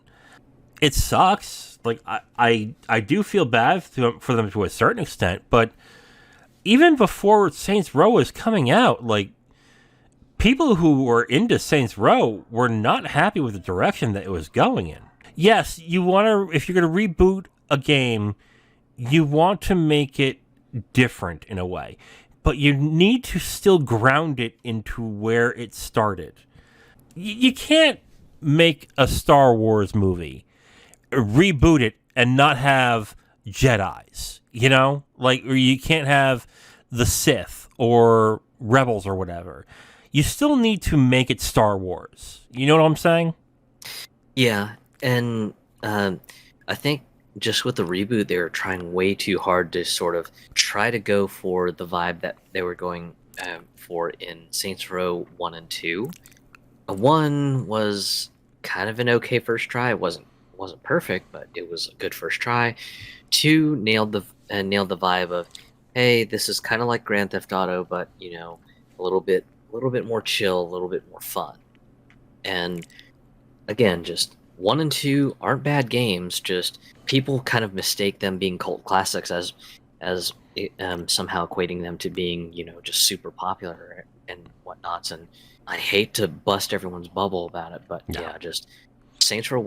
it sucks. Like, I do feel bad for them to a certain extent, but even before Saints Row was coming out, like, people who were into Saints Row were not happy with the direction that it was going in. Yes, if you're going to reboot a game, you want to make it different in a way, but you need to still ground it into where it started. You can't make a Star Wars movie, reboot it, and not have Jedis, or you can't have the Sith or Rebels or whatever. You still need to make it Star Wars. You know what I'm saying? Yeah, and I think just with the reboot, they were trying way too hard to sort of try to go for the vibe that they were going for in Saints Row 1 and 2. 1 was kind of an okay first try. It wasn't perfect, but it was a good first try. 2 nailed the vibe of, hey, this is kind of like Grand Theft Auto, but a little bit more chill, a little bit more fun. And again, just one and two aren't bad games. Just people kind of mistake them being cult classics as somehow equating them to being just super popular and whatnots. And I hate to bust everyone's bubble about it, but No. yeah, just Saints Row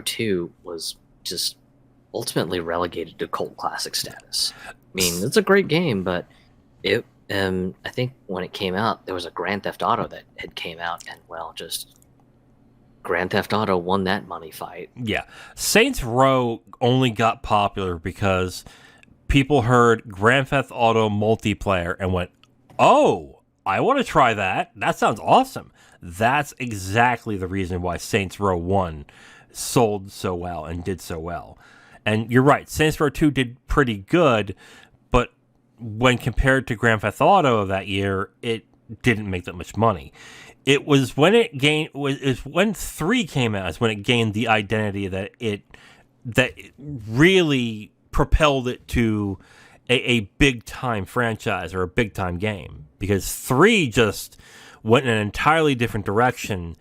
2 was just ultimately relegated to cult classic status. I mean, it's a great game, but it I think when it came out, there was a Grand Theft Auto that had came out, and well, just Grand Theft Auto won that money fight. Yeah. Saints Row only got popular because people heard Grand Theft Auto multiplayer and went, "Oh, I want to try that. That sounds awesome." That's exactly the reason why Saints Row 1 sold so well and did so well. And you're right, Saints Row 2 did pretty good, but when compared to Grand Theft Auto of that year, it didn't make that much money. It was when when 3 came out is when it gained the identity that it really propelled it to a big time franchise or a big time game, because 3 just went in an entirely different direction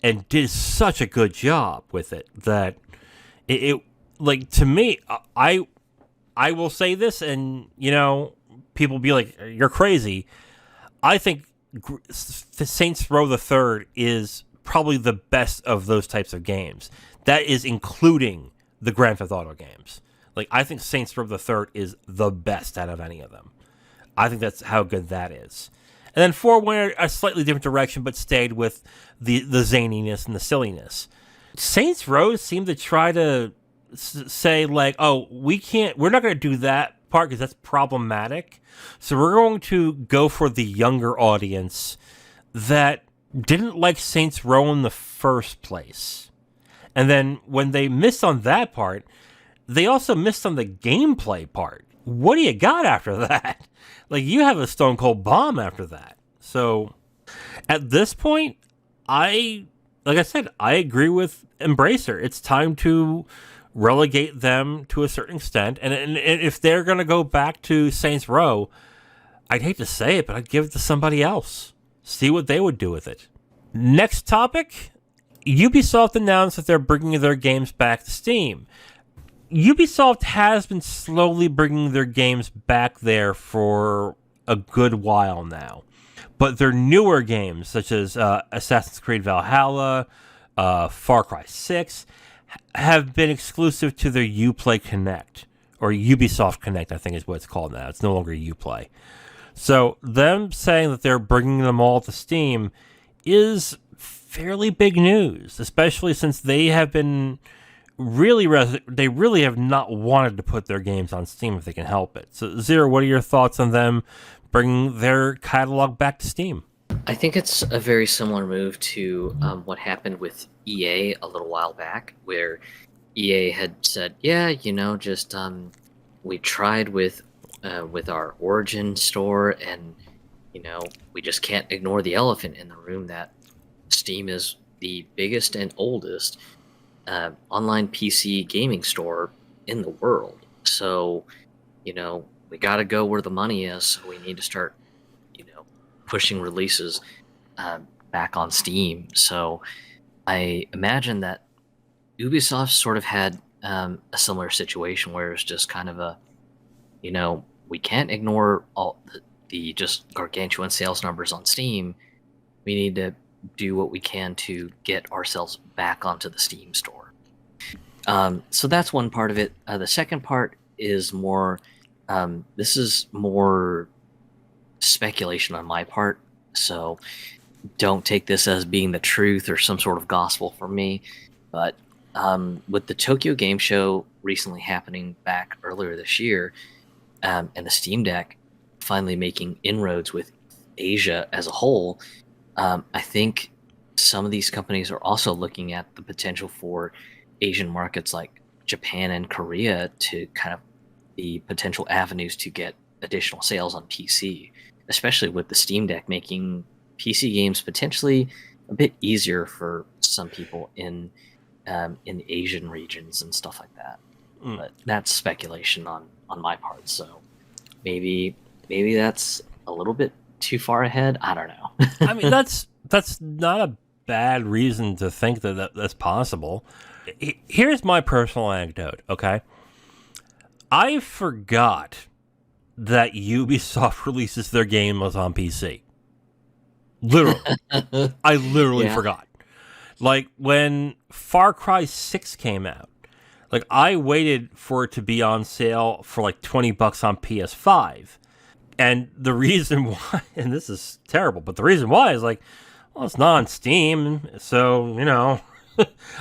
and did such a good job with it that it like, to me, I will say this, and people be like, "You're crazy." I think Saints Row the Third is probably the best of those types of games. That is including the Grand Theft Auto games. Like, I think Saints Row the Third is the best out of any of them. I think that's how good that is. And then 4 went a slightly different direction, but stayed with the zaniness and the silliness. Saints Row seemed to try to say, like, "Oh, we're not going to do that part because that's problematic. So we're going to go for the younger audience that didn't like Saints Row in the first place." And then when they missed on that part, they also missed on the gameplay part. What do you got after that? Like, you have a stone cold bomb after that. So at this point, like I said, I agree with Embracer. It's time to relegate them to a certain extent. And if they're going to go back to Saints Row, I'd hate to say it, but I'd give it to somebody else. See what they would do with it. Next topic, Ubisoft announced that they're bringing their games back to Steam. Ubisoft has been slowly bringing their games back there for a good while now. But their newer games, such as Assassin's Creed Valhalla, Far Cry 6, have been exclusive to their Uplay Connect, or Ubisoft Connect, I think is what it's called now. It's no longer Uplay. So them saying that they're bringing them all to Steam is fairly big news, especially since they have been they really have not wanted to put their games on Steam if they can help it. So, Zero, what are your thoughts on them bringing their catalog back to Steam? I think it's a very similar move to what happened with EA a little while back, where EA had said, "Yeah, just we tried with our Origin store, and we just can't ignore the elephant in the room that Steam is the biggest and oldest online PC gaming store in the world. So, we got to go where the money is. So we need to start, pushing releases back on Steam." So I imagine that Ubisoft sort of had a similar situation where it's just kind of we can't ignore all the just gargantuan sales numbers on Steam. We need to do what we can to get ourselves back onto the Steam store. So that's one part of it. The second part is more, this is more speculation on my part. So don't take this as being the truth or some sort of gospel for me. But with the Tokyo Game Show recently happening back earlier this year, and the Steam Deck finally making inroads with Asia as a whole, I think some of these companies are also looking at the potential for Asian markets like Japan and Korea to kind of be potential avenues to get additional sales on PC, especially with the Steam Deck making PC games potentially a bit easier for some people in Asian regions and stuff like that. But that's speculation on my part. So maybe that's a little bit too far ahead. I don't know. I mean, that's not a bad reason to think that's possible. Here's my personal anecdote, okay? I forgot that Ubisoft releases their games on PC. Literally. I literally Yeah. forgot. Like, when Far Cry 6 came out, like, I waited for it to be on sale for like $20 on PS5. And the reason why, and this is terrible, but the reason why is like, well, it's not on Steam, so,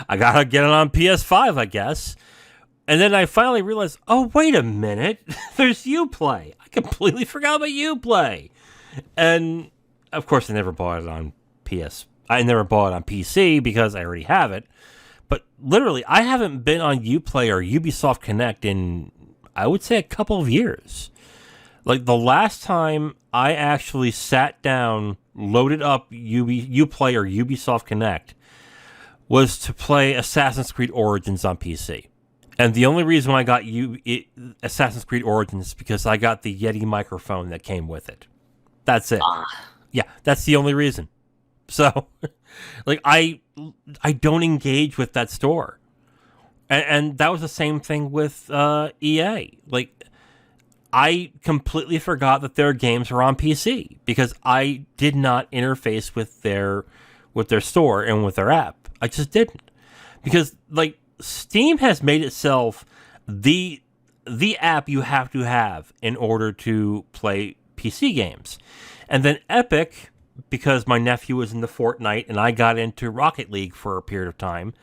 I gotta get it on PS5, I guess. And then I finally realized, oh, wait a minute, there's Uplay. I completely forgot about Uplay. And, of course, I never bought it on I never bought it on PC because I already have it. But literally, I haven't been on Uplay or Ubisoft Connect in, I would say, a couple of years. Like, the last time I actually sat down, loaded up Uplay or Ubisoft Connect, was to play Assassin's Creed Origins on PC. And the only reason why I got Assassin's Creed Origins is because I got the Yeti microphone that came with it. That's it. Yeah, that's the only reason. So, like, I don't engage with that store. And that was the same thing with EA. Like, I completely forgot that their games were on PC because I did not interface with their store and with their app. I just didn't. Because, like, Steam has made itself the app you have to have in order to play PC games. And then Epic, because my nephew was into Fortnite and I got into Rocket League for a period of time,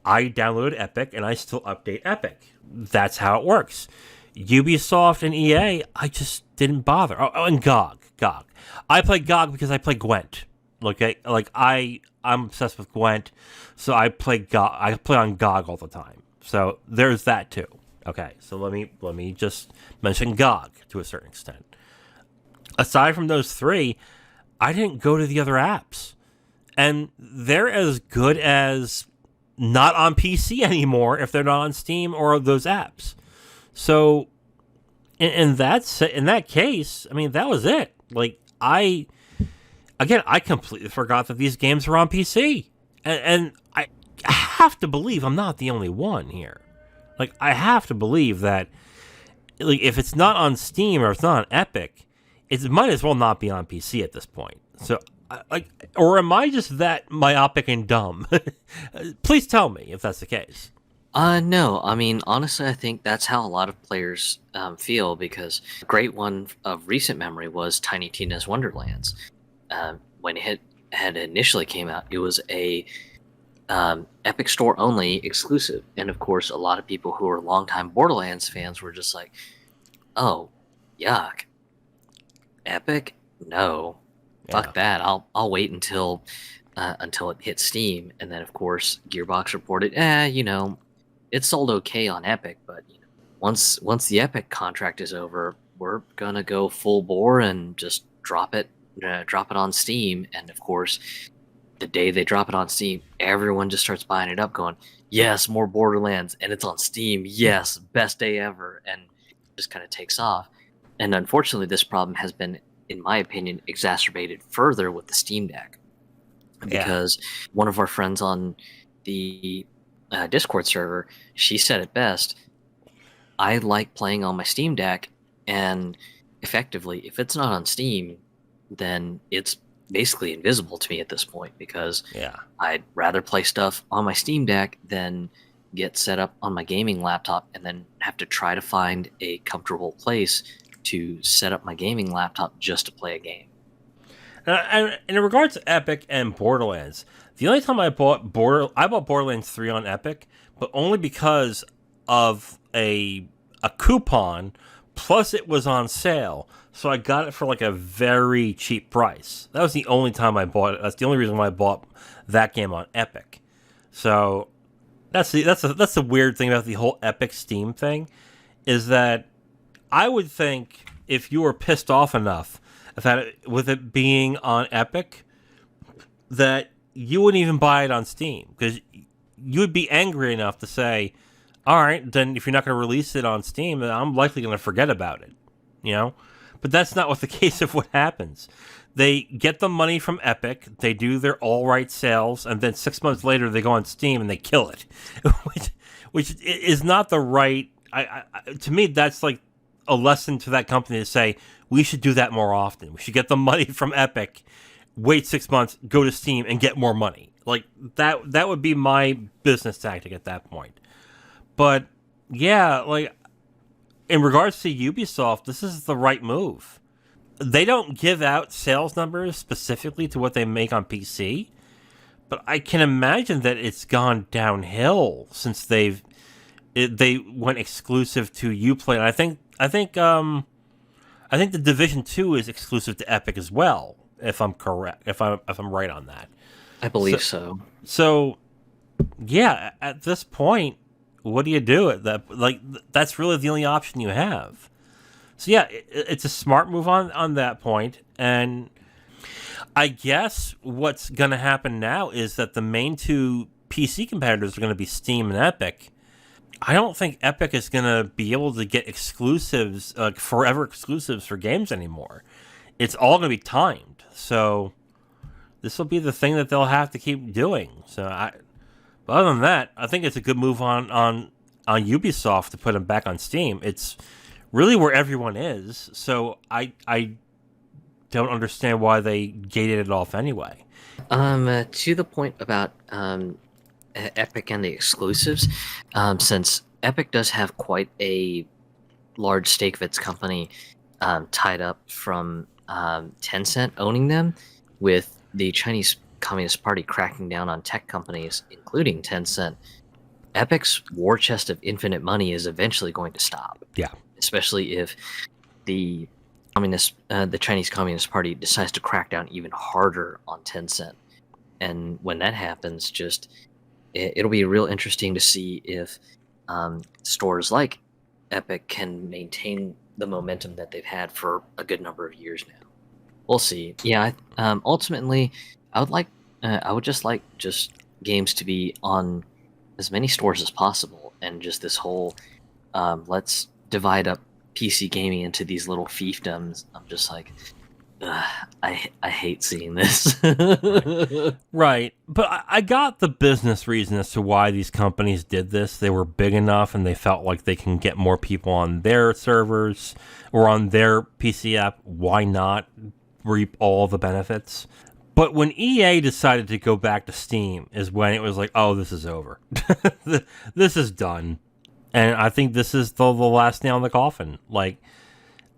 I downloaded Epic and I still update Epic. That's how it works. Ubisoft and EA, I just didn't bother. Oh, and GOG. I play GOG because I play Gwent. Okay, like I'm obsessed with Gwent, so I play GOG. I play on GOG all the time. So there's that too. Okay, so let me just mention GOG to a certain extent. Aside from those three, I didn't go to the other apps, and they're as good as not on PC anymore if they're not on Steam or those apps. So in that case, I mean, that was it. Like, I completely forgot that these games were on PC. And I have to believe I'm not the only one here. Like, I have to believe that, like, if it's not on Steam or it's not on Epic, it might as well not be on PC at this point. So, or am I just that myopic and dumb? Please tell me if that's the case. No. I mean, honestly, I think that's how a lot of players feel because a great one of recent memory was Tiny Tina's Wonderlands. When it had initially came out, it was a Epic Store only exclusive, and of course, a lot of people who are longtime Borderlands fans were just like, "Oh, yuck, Epic? No, fuck that. I'll wait until it hits Steam." And then, of course, Gearbox reported, it sold okay on Epic, but once the Epic contract is over, we're gonna go full bore and just drop it on Steam. And of course, the day they drop it on Steam, everyone just starts buying it up, going, "Yes, more Borderlands," and it's on Steam. Yes, best day ever, and it just kind of takes off. And unfortunately, this problem has been, in my opinion, exacerbated further with the Steam Deck, because one of our friends on the Discord server, she said it best. I like playing on my Steam Deck, and effectively, if it's not on Steam, then it's basically invisible to me at this point, because I'd rather play stuff on my Steam Deck than get set up on my gaming laptop and then have to try to find a comfortable place to set up my gaming laptop just to play a game. And in regards to Epic and Borderlands, the only time I bought Borderlands 3 on Epic, but only because of a coupon, plus it was on sale, so I got it for like a very cheap price. That was the only time I bought it. That's the only reason why I bought that game on Epic. So that's the weird thing about the whole Epic Steam thing, is that I would think if you were pissed off enough with it being on Epic, that you wouldn't even buy it on Steam, because you would be angry enough to say, all right, then if you're not going to release it on Steam, then I'm likely going to forget about it. you know? But that's not what the case of what happens. They get the money from Epic, they do their all right sales, and then 6 months later they go on Steam and they kill it, which is not the right. To me, that's like a lesson to that company to say we should do that more often. We should get the money from Epic, wait 6 months, go to Steam, and get more money. Like that would be my business tactic at that point. But yeah, like in regards to Ubisoft, this is the right move. They don't give out sales numbers specifically to what they make on PC, but I can imagine that it's gone downhill since they went exclusive to Uplay. And I think the Division 2 is exclusive to Epic as well, if I'm correct, if I'm right on that. I believe so. So yeah, at this point, what do you do? That's really the only option you have. So yeah, it's a smart move on that point, and I guess what's going to happen now is that the main two PC competitors are going to be Steam and Epic. I don't think Epic is going to be able to get exclusives, forever exclusives for games anymore. It's all going to be timed, so this will be the thing that they'll have to keep doing. So, but other than that, I think it's a good move on Ubisoft to put them back on Steam. It's really where everyone is, so I don't understand why they gated it off anyway. To the point about Epic and the exclusives, since Epic does have quite a large stake of its company tied up from Tencent owning them, with the Chinese Communist Party cracking down on tech companies, including Tencent, Epic's war chest of infinite money is eventually going to stop. Yeah. Especially if the Chinese Communist Party decides to crack down even harder on Tencent. And when that happens, it'll be real interesting to see if stores like Epic can maintain the momentum that they've had for a good number of years now. We'll see. Yeah, ultimately, I would just like games to be on as many stores as possible, and just this whole let's divide up PC gaming into these little fiefdoms. I'm just like, I hate seeing this. Right. But I got the business reason as to why these companies did this. They were big enough and they felt like they can get more people on their servers or on their PC app. Why not reap all the benefits? But when EA decided to go back to Steam is when it was like, oh, this is over. This is done. And I think this is the last nail in the coffin. Like,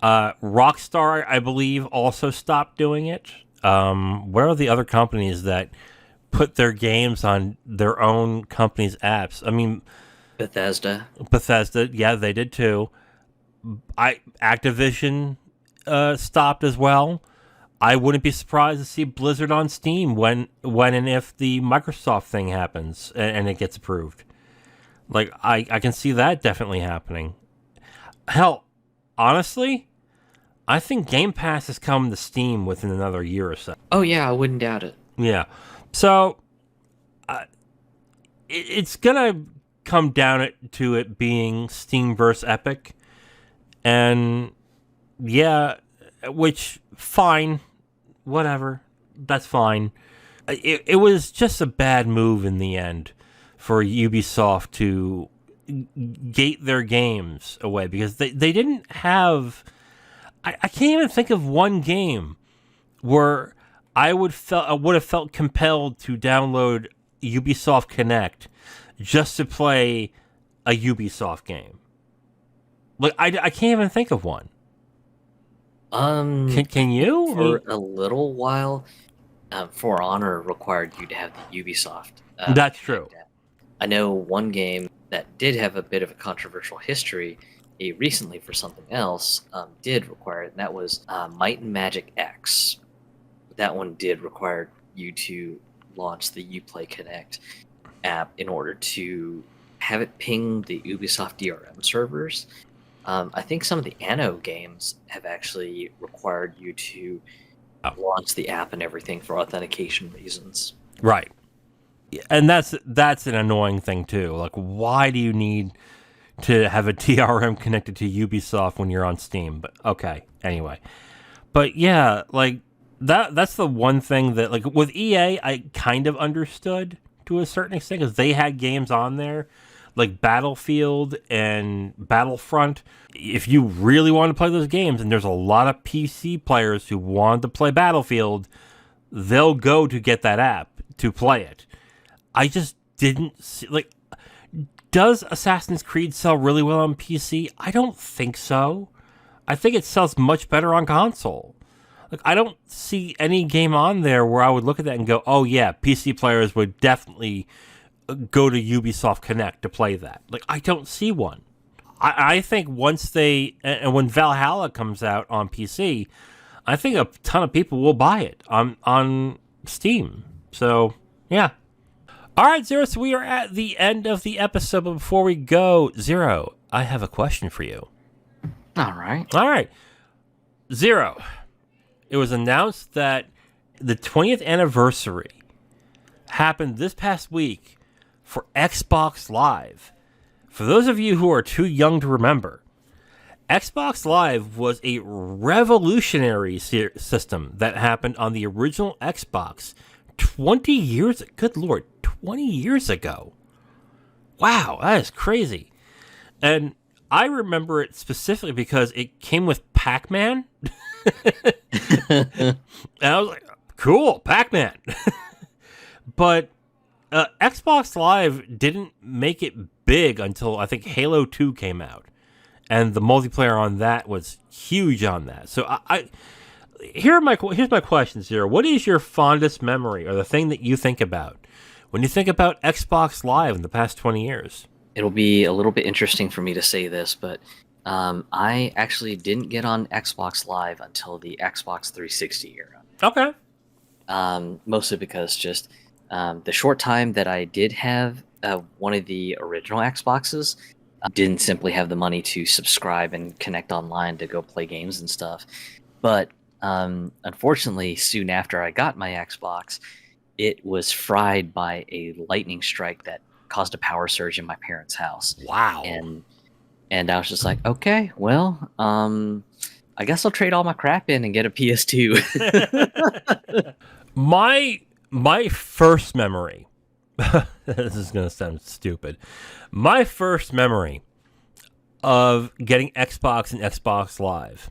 Rockstar, I believe, also stopped doing it. Where are the other companies that put their games on their own company's apps? I mean, Bethesda, yeah, they did too. Activision stopped as well. I wouldn't be surprised to see Blizzard on Steam when and if the Microsoft thing happens and it gets approved. Like, I can see that definitely happening. Hell, honestly, I think Game Pass is coming to Steam within another year or so. Oh, yeah, I wouldn't doubt it. Yeah. So, it's going to come down to it being Steam versus Epic. And, yeah, which, fine. Whatever. That's fine. It was just a bad move in the end for Ubisoft to gate their games away, because they didn't have... I can't even think of one game where I would have felt compelled to download Ubisoft Connect just to play a Ubisoft game. Like, I can't even think of one. Can you? For a little while, For Honor required you to have the Ubisoft. That's true. I know one game that did have a bit of a controversial history recently for something else did require it, and that was Might and Magic X. That one did require you to launch the Uplay Connect app in order to have it ping the Ubisoft DRM servers. I think some of the Anno games have actually required you to launch the app and everything for authentication reasons. Right. And that's an annoying thing too. Like, why do you need to have a DRM connected to Ubisoft when you're on Steam. But okay, anyway. But yeah, like that's the one thing that, like, with EA, I kind of understood to a certain extent, because they had games on there like Battlefield and Battlefront. If you really want to play those games, and there's a lot of PC players who want to play Battlefield, they'll go to get that app to play it. I just didn't see, like, does Assassin's Creed sell really well on PC? I don't think so. I think it sells much better on console. Like, I don't see any game on there where I would look at that and go, oh yeah, PC players would definitely go to Ubisoft Connect to play that. Like, I don't see one. I think once and when Valhalla comes out on PC, I think a ton of people will buy it on Steam. So, yeah. All right, Zero, so we are at the end of the episode, but before we go, Zero, I have a question for you. All right. All right. Zero, it was announced that the 20th anniversary happened this past week for Xbox Live. For those of you who are too young to remember, Xbox Live was a revolutionary system that happened on the original Xbox 20 years, good Lord, 20 years ago. Wow, that is crazy. And I remember it specifically because it came with Pac-Man. And I was like, cool, Pac-Man. But Xbox Live didn't make it big until I think Halo 2 came out. And the multiplayer on that was huge on that. So here's my question, Zero. What is your fondest memory, or the thing that you think about when you think about Xbox Live in the past 20 years? It'll be a little bit interesting for me to say this, but I actually didn't get on Xbox Live until the Xbox 360 era. Okay. Mostly because just the short time that I did have one of the original Xboxes, didn't simply have the money to subscribe and connect online to go play games and stuff. But unfortunately, soon after I got my Xbox, it was fried by a lightning strike that caused a power surge in my parents' house. Wow. And I was just like, okay, well, I guess I'll trade all my crap in and get a PS2. My first memory, this is going to sound stupid. My first memory of getting Xbox and Xbox Live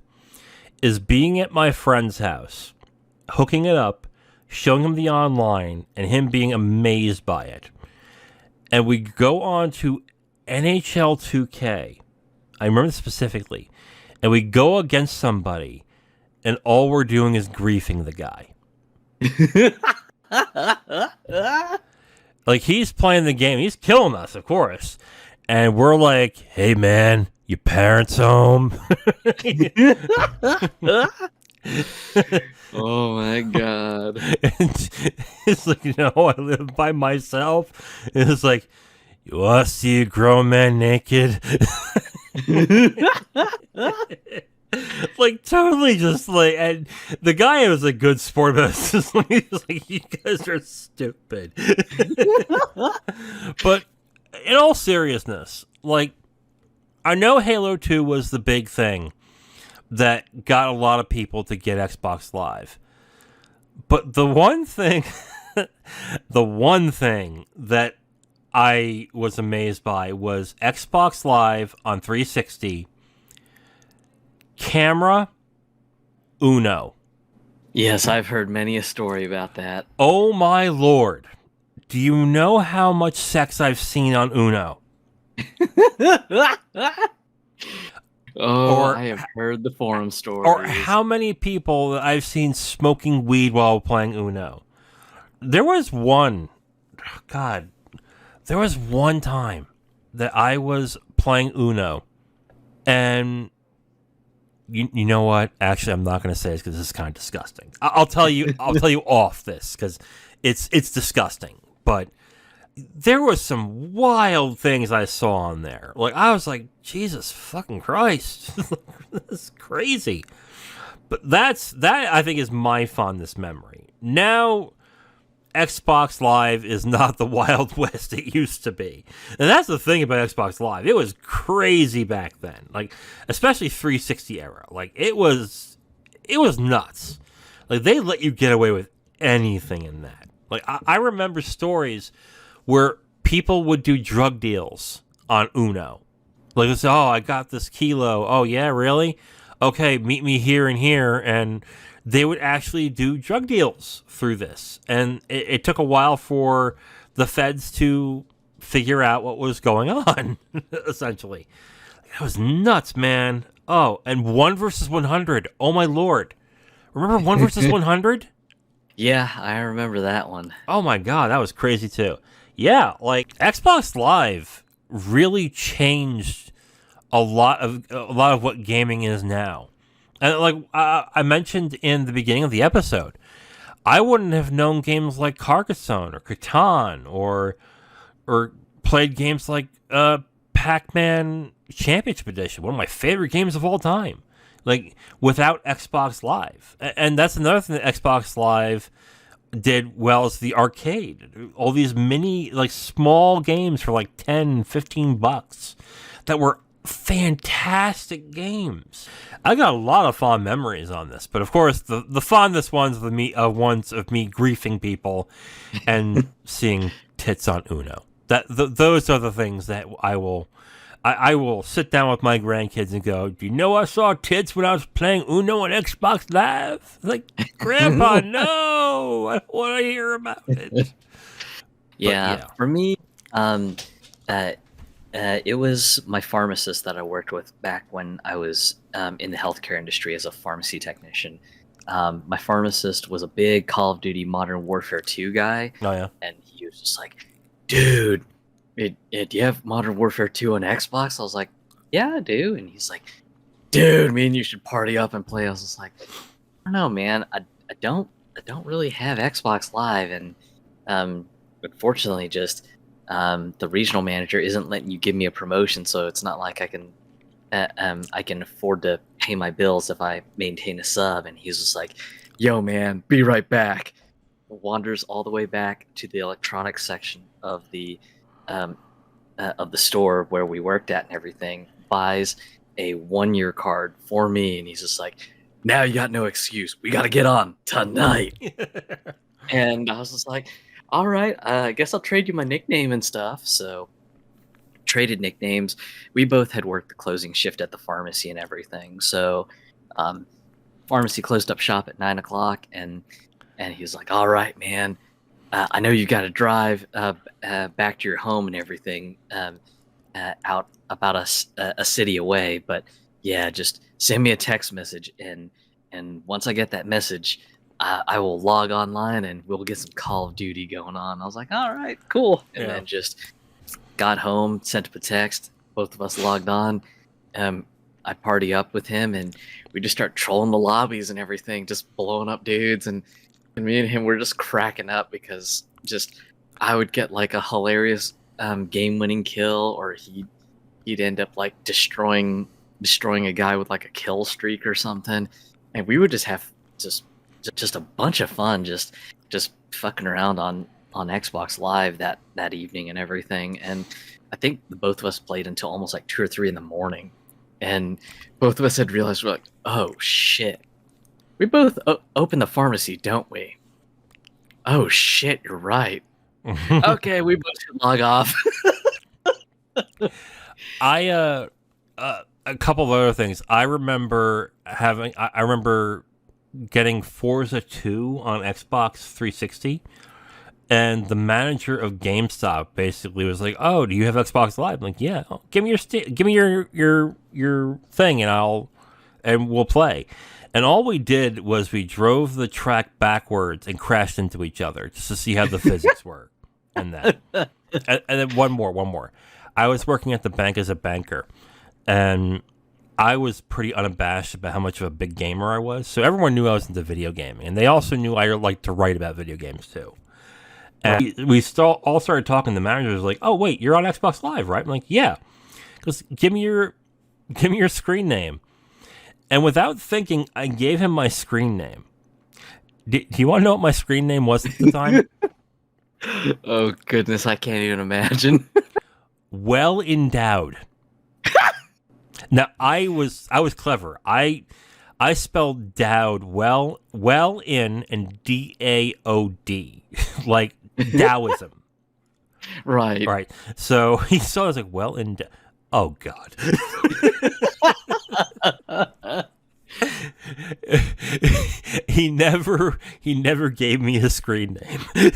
is being at my friend's house, hooking it up, showing him the online, and him being amazed by it. And we go on to NHL 2K. I remember this specifically. And we go against somebody, and all we're doing is griefing the guy. Like, he's playing the game. He's killing us, of course. And we're like, hey, man, your parents home? Oh, my God. And it's like, I live by myself. And it's like, you want to see a grown man naked? Like, totally just like, and the guy was a good sport, but it's just like, he's like, you guys are stupid. But in all seriousness, like, I know Halo 2 was the big thing that got a lot of people to get Xbox Live. But the one thing that I was amazed by was Xbox Live on 360, camera, Uno. Yes, I've heard many a story about that. Oh my Lord. Do you know how much sex I've seen on Uno? I have heard the forum stories. Or how many people that I've seen smoking weed while playing Uno. There was one time that I was playing Uno, and you know what? Actually, I'm not going to say this because this is kind of disgusting. I'll tell you off this because it's disgusting. But there was some wild things I saw on there. Like, I was like, Jesus fucking Christ, this is crazy. But that I think is my fondest memory. Now, Xbox Live is not the Wild West it used to be. And that's the thing about Xbox Live. It was crazy back then. Like, especially 360 era. Like, it was nuts. Like, they let you get away with anything in that. Like, I remember stories where people would do drug deals on Uno. Like, they say, oh, I got this kilo. Oh, yeah, really? Okay, meet me here and here. And they would actually do drug deals through this. And it took a while for the feds to figure out what was going on, essentially. That was nuts, man. Oh, and 1 versus 100. Oh, my Lord. Remember 1 versus 100? Yeah, I remember that one. Oh, my God. That was crazy, too. Yeah, like, Xbox Live really changed a lot of what gaming is now. And like I mentioned in the beginning of the episode, I wouldn't have known games like Carcassonne or Catan or played games like Pac-Man Championship Edition, one of my favorite games of all time, like without Xbox Live. And that's another thing that Xbox Live did well, is the arcade. All these mini, like small games for like $10-15 that were fantastic games. I got a lot of fond memories on this, but of course the fondest ones of me griefing people and seeing tits on Uno. Those are the things that I will sit down with my grandkids and go, do you know I saw tits when I was playing Uno on Xbox Live? Like, Grandpa, no, I don't want to hear about it. Yeah, for me, it was my pharmacist that I worked with back when I was in the healthcare industry as a pharmacy technician. My pharmacist was a big Call of Duty Modern Warfare 2 guy. Oh, yeah. And he was just like, dude, do you have Modern Warfare 2 on Xbox? I was like, yeah, I do. And he's like, dude, me and you should party up and play. I was just like, I don't know, man. I don't really have Xbox Live. And unfortunately, just the regional manager isn't letting you give me a promotion, so it's not like I can afford to pay my bills if I maintain a sub. And he's just like, yo, man, be right back. Wanders all the way back to the electronics section of the store where we worked at and everything, buys a 1-year card for me, and he's just like, now you got no excuse. We got to get on tonight. And I was just like, all right, I guess I'll trade you my nickname and stuff. So traded nicknames. We both had worked the closing shift at the pharmacy and everything. So pharmacy closed up shop at 9 o'clock, and he was like, all right, man, I know you got to drive back to your home and everything out about a city away. But yeah, just send me a text message. And once I get that message, I will log online and we'll get some Call of Duty going on. I was like, all right, cool. And then just got home, sent up a text. Both of us logged on. I party up with him, and we just start trolling the lobbies and everything, just blowing up dudes. And me and him were just cracking up because just I would get like a hilarious game-winning kill, or he'd end up like destroying a guy with like a kill streak or something. And we would just have just a bunch of fun just fucking around on Xbox Live that evening and everything. And I think both of us played until almost like 2 or 3 in the morning, and both of us had realized, we're like, oh shit, we both open the pharmacy, don't we? Oh shit, you're right. Okay, we both should log off. A couple of other things. I remember getting Forza 2 on Xbox 360, and the manager of GameStop basically was like, "Oh, do you have Xbox Live?" I'm like, "Yeah, give me your thing, and we'll play." And all we did was we drove the track backwards and crashed into each other just to see how the physics work. And that, and then one more. I was working at the bank as a banker, and I was pretty unabashed about how much of a big gamer I was. So everyone knew I was into video gaming, and they also knew I liked to write about video games too. And we all started talking. The manager was like, "Oh wait, you're on Xbox Live, right?" I'm like, "Yeah." Because give me your screen name. And without thinking, I gave him my screen name. Do you want to know what my screen name was at the time? Oh goodness, I can't even imagine. Well endowed. Now I was clever. I spelled dowd well in and DAOD like Taoism. Right. Right. So he saw I was like, well endowed. Oh God. he never gave me a screen name.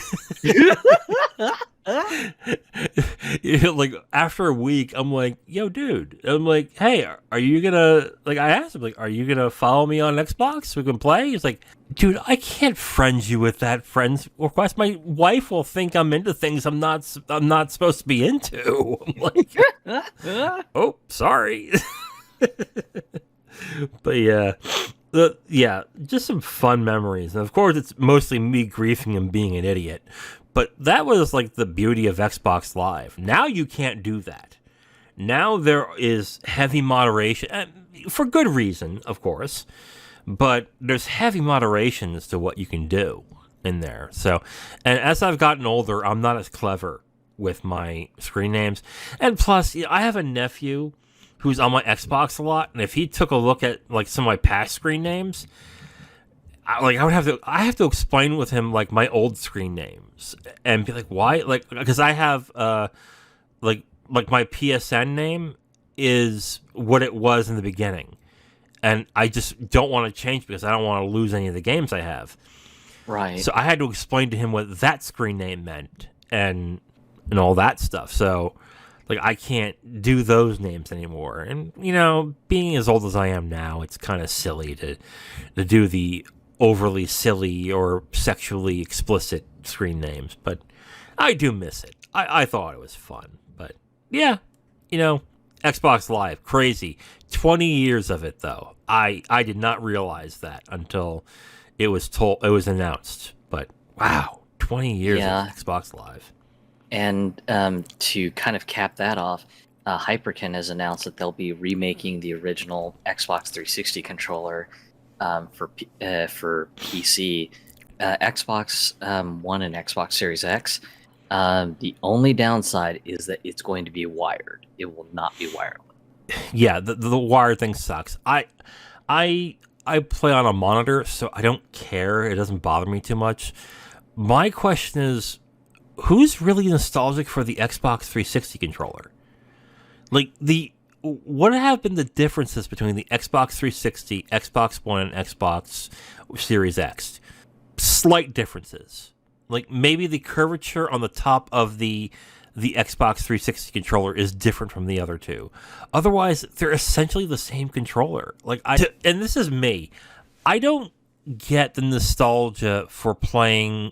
Like after a week, I'm like, yo, dude. I'm like, hey, are you gonna like? I asked him like, are you gonna follow me on Xbox so we can play? He's like, dude, I can't friend you with that friends request. My wife will think I'm into things I'm not. I'm not supposed to be into. I'm like, oh, sorry. But yeah, just some fun memories. And of course, it's mostly me griefing and being an idiot. But that was like the beauty of Xbox Live. Now you can't do that. Now there is heavy moderation, for good reason, of course. But there's heavy moderation as to what you can do in there. So, and as I've gotten older, I'm not as clever with my screen names. And plus, I have a nephew who's on my Xbox a lot, and if he took a look at like some of my past screen names, I have to explain with him like my old screen names and be like, why? Like, because I have like my PSN name is what it was in the beginning, and I just don't want to change because I don't want to lose any of the games I have. Right. So I had to explain to him what that screen name meant and all that stuff. So like I can't do those names anymore. And being as old as I am now, it's kind of silly to do the overly silly or sexually explicit screen names, but I do miss it. I thought it was fun. But yeah, Xbox Live, crazy. 20 years of it though. I did not realize that until it was announced. But wow, 20 years of Xbox Live. And to kind of cap that off, Hyperkin has announced that they'll be remaking the original Xbox 360 controller for PC, Xbox One, and Xbox Series X. The only downside is that it's going to be wired. It will not be wireless. Yeah, the wired thing sucks. I play on a monitor, so I don't care. It doesn't bother me too much. My question is, who's really nostalgic for the Xbox 360 controller? Like, what have been the differences between the Xbox 360, Xbox One, and Xbox Series X? Slight differences. Like, maybe the curvature on the top of the Xbox 360 controller is different from the other two. Otherwise, they're essentially the same controller. Like, and this is me. I don't get the nostalgia for playing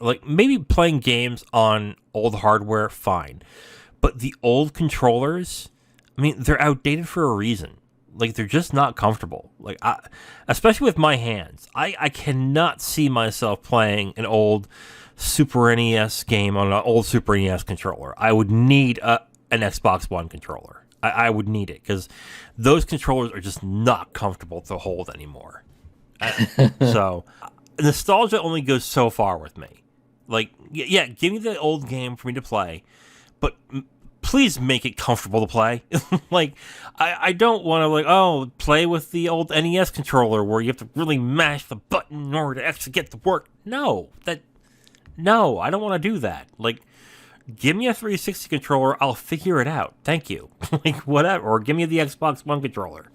like maybe playing games on old hardware, fine, but the old controllers, I mean, they're outdated for a reason. Like, they're just not comfortable. Like, especially with my hands, I cannot see myself playing an old Super NES game on an old Super NES controller. I would need an Xbox One controller. I would need it because those controllers are just not comfortable to hold anymore. So nostalgia only goes so far with me. Like, yeah, give me the old game for me to play, but please make it comfortable to play. Like, I don't want to, like, play with the old NES controller where you have to really mash the button in order to actually get to work. No, I don't want to do that. Like, give me a 360 controller, I'll figure it out. Thank you. Like, whatever. Or give me the Xbox One controller.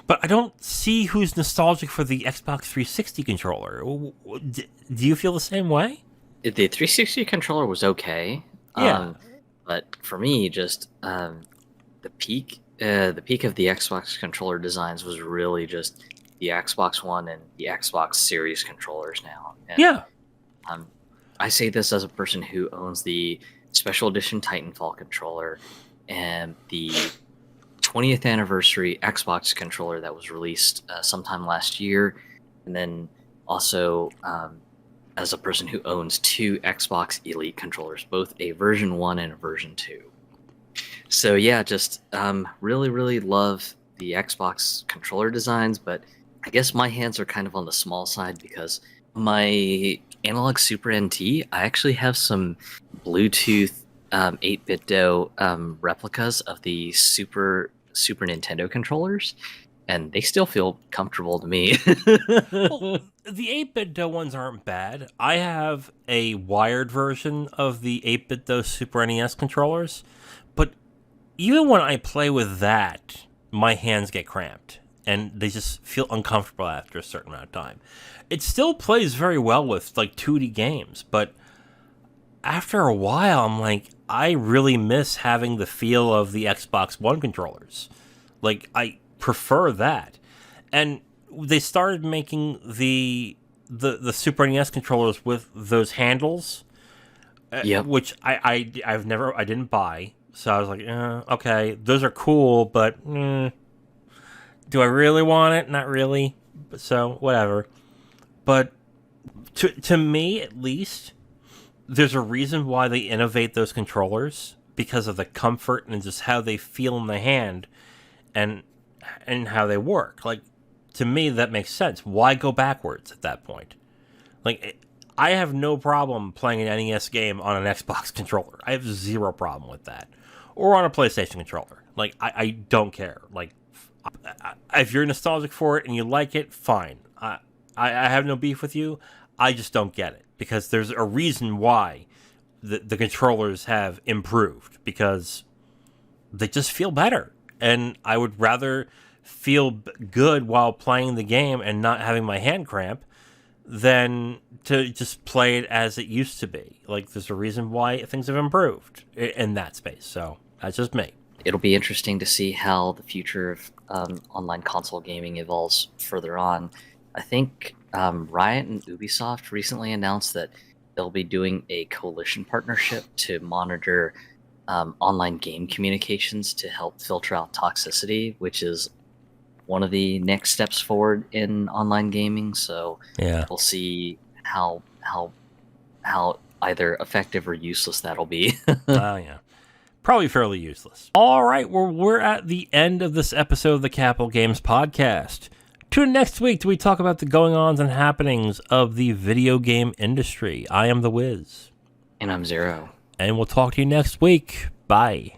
But I don't see who's nostalgic for the Xbox 360 controller. Do you feel the same way? The 360 controller was okay. Yeah. But for me, just the peak of the Xbox controller designs was really just the Xbox One and the Xbox Series controllers now. And, yeah. I say this as a person who owns the Special Edition Titanfall controller and the 20th anniversary Xbox controller that was released sometime last year, and then also as a person who owns two Xbox Elite controllers, both a version 1 and a version 2. So yeah, just really, really love the Xbox controller designs, but I guess my hands are kind of on the small side because my Analog Super NT, I actually have some Bluetooth 8-bit-do replicas of the Super Nintendo controllers, and they still feel comfortable to me. Well, the 8-bit-do ones aren't bad. I have a wired version of the 8-bit-do Super NES controllers, but even when I play with that, my hands get cramped and they just feel uncomfortable after a certain amount of time. It still plays very well with like 2D games, but after a while, I'm like, I really miss having the feel of the Xbox One controllers. Like, I prefer that. And they started making the Super NES controllers with those handles, Yep. which I didn't buy. So I was like, okay, those are cool, but do I really want it? Not really. So whatever. But to me, at least, there's a reason why they innovate those controllers because of the comfort and just how they feel in the hand, and how they work. Like, to me, that makes sense. Why go backwards at that point? Like, I have no problem playing an NES game on an Xbox controller. I have zero problem with that. Or on a PlayStation controller. Like, I don't care. Like, if you're nostalgic for it and you like it, fine. I have no beef with you. I just don't get it. Because there's a reason why the controllers have improved. Because they just feel better. And I would rather feel good while playing the game and not having my hand cramp than to just play it as it used to be. Like, there's a reason why things have improved in that space. So that's just me. It'll be interesting to see how the future of online console gaming evolves further on. I think Riot and Ubisoft recently announced that they'll be doing a coalition partnership to monitor online game communications to help filter out toxicity, which is one of the next steps forward in online gaming. So Yeah. we'll see how either effective or useless that'll be. Oh, yeah. Probably fairly useless. All right, well, we're at the end of this episode of the Capital Games Podcast. Tune in next week till we talk about the going-ons and happenings of the video game industry. I am The Wiz. And I'm Zero. And we'll talk to you next week. Bye.